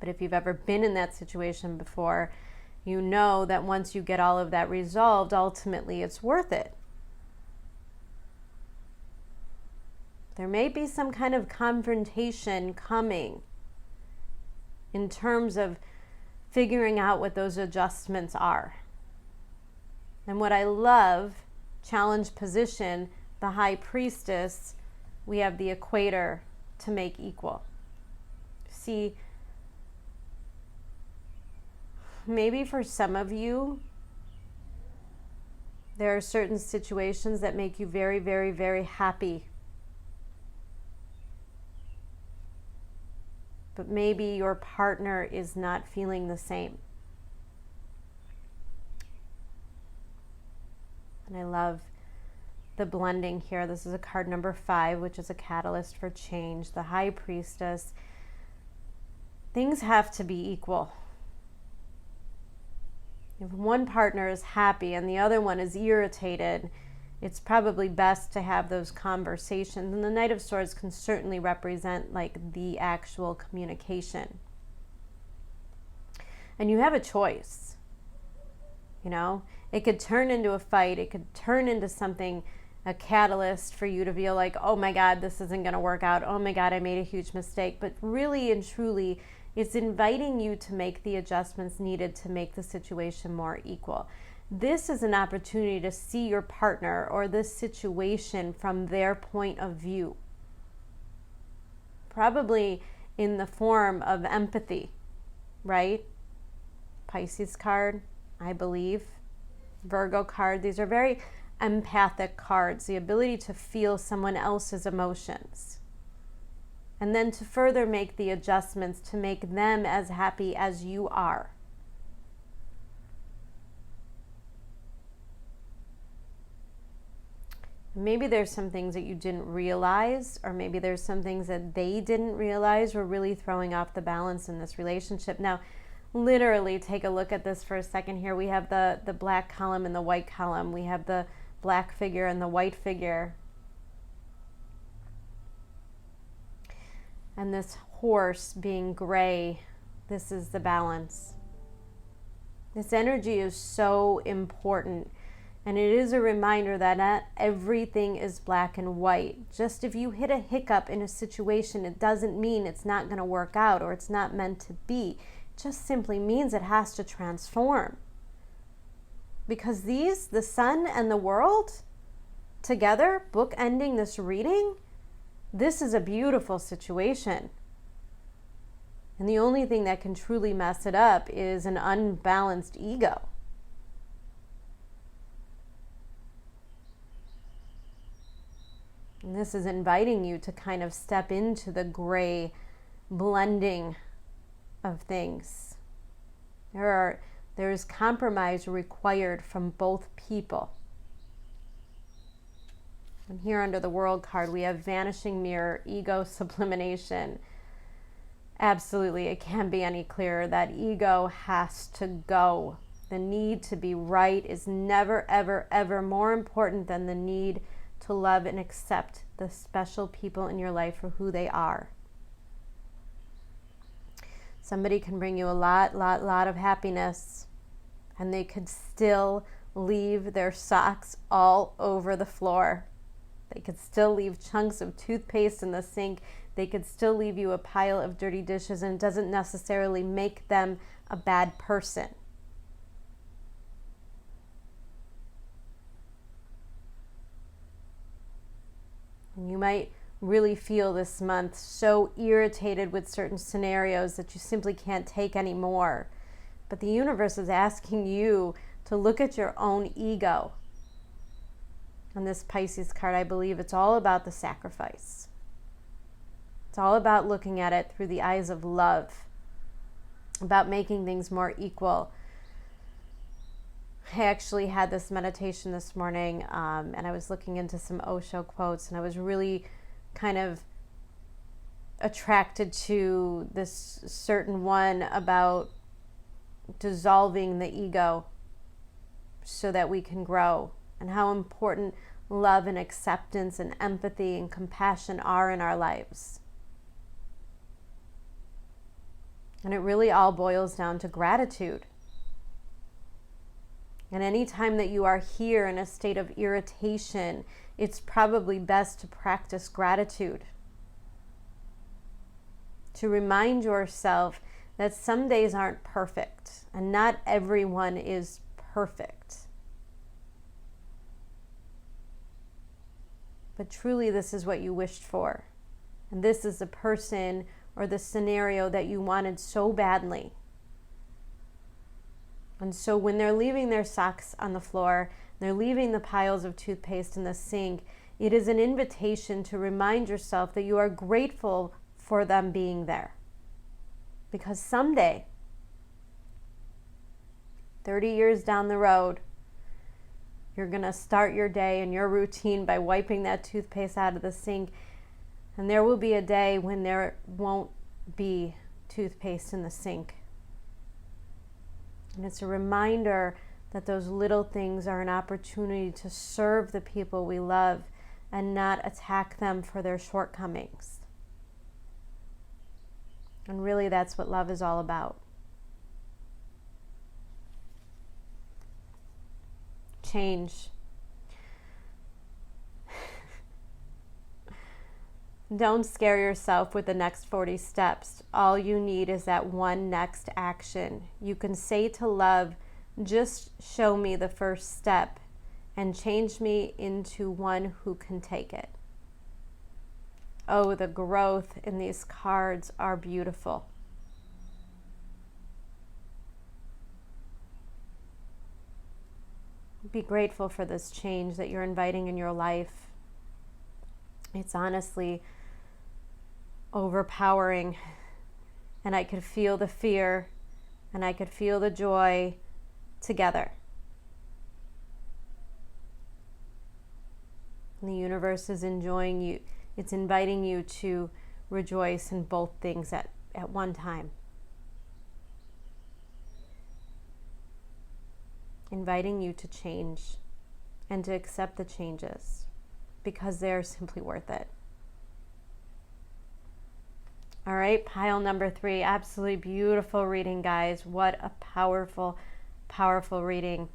But if you've ever been in that situation before, you know that once you get all of that resolved, ultimately it's worth it. There may be some kind of confrontation coming in terms of figuring out what those adjustments are. And what I love, challenge position, the high priestess, we have the equator to make equal. See, maybe for some of you, there are certain situations that make you very, very, very happy. But maybe your partner is not feeling the same. And I love the blending here. This is a card number 5, which is a catalyst for change. The high priestess. Things have to be equal. If one partner is happy and the other one is irritated, it's probably best to have those conversations. And the Knight of Swords can certainly represent like the actual communication. And you have a choice. You know, it could turn into a fight. It could turn into something, a catalyst for you to feel like, oh my God, this isn't going to work out. Oh my God, I made a huge mistake. But really and truly, it's inviting you to make the adjustments needed to make the situation more equal. This is an opportunity to see your partner or this situation from their point of view. Probably in the form of empathy, right? Pisces card, I believe. Virgo card. These are very empathic cards. The ability to feel someone else's emotions. And then to further make the adjustments to make them as happy as you are. Maybe there's some things that you didn't realize, or maybe there's some things that they didn't realize were really throwing off the balance in this relationship. Now, literally take a look at this for a second here. We have the black column and the white column. We have the black figure and the white figure. And this horse being gray, this is the balance. This energy is so important. And it is a reminder that not everything is black and white. Just if you hit a hiccup in a situation, it doesn't mean it's not going to work out or it's not meant to be. It just simply means it has to transform. Because these, the sun and the world, together, bookending this reading, this is a beautiful situation. And the only thing that can truly mess it up is an unbalanced ego. And this is inviting you to kind of step into the gray blending of things. There is compromise required from both people. And here under the World card, we have Vanishing Mirror, ego sublimation. Absolutely, it can't be any clearer that ego has to go. The need to be right is never, ever, ever more important than the need to love and accept the special people in your life for who they are. Somebody can bring you a lot of happiness, and they could still leave their socks all over the floor. They could still leave chunks of toothpaste in the sink. They could still leave you a pile of dirty dishes, and it doesn't necessarily make them a bad person. You might really feel this month so irritated with certain scenarios that you simply can't take anymore. But the universe is asking you to look at your own ego. On this Pisces card, I believe it's all about the sacrifice. It's all about looking at it through the eyes of love, about making things more equal. I actually had this meditation this morning, and I was looking into some Osho quotes, and I was really kind of attracted to this certain one about dissolving the ego so that we can grow, and how important love and acceptance and empathy and compassion are in our lives. And it really all boils down to gratitude. And anytime that you are here in a state of irritation, it's probably best to practice gratitude. To remind yourself that some days aren't perfect, and not everyone is perfect. But truly, this is what you wished for. And this is the person or the scenario that you wanted so badly. And so when they're leaving their socks on the floor, they're leaving the piles of toothpaste in the sink, it is an invitation to remind yourself that you are grateful for them being there. Because someday, 30 years down the road, you're going to start your day and your routine by wiping that toothpaste out of the sink. And there will be a day when there won't be toothpaste in the sink. And it's a reminder that those little things are an opportunity to serve the people we love and not attack them for their shortcomings. And really, that's what love is all about. Change. Don't scare yourself with the next 40 steps. All you need is that one next action. You can say to love, just show me the first step and change me into one who can take it. Oh, the growth in these cards are beautiful. Be grateful for this change that you're inviting in your life. It's honestly overpowering, and I could feel the fear and I could feel the joy together. And the universe is enjoying you. It's inviting you to rejoice in both things at one time. Inviting you to change and to accept the changes because they're simply worth it. All right, pile number 3, absolutely beautiful reading, guys. What a powerful, powerful reading.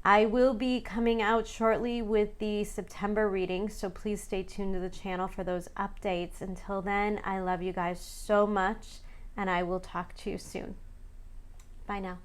I will be coming out shortly with the September reading, so please stay tuned to the channel for those updates. Until then, I love you guys so much, and I will talk to you soon. Bye now.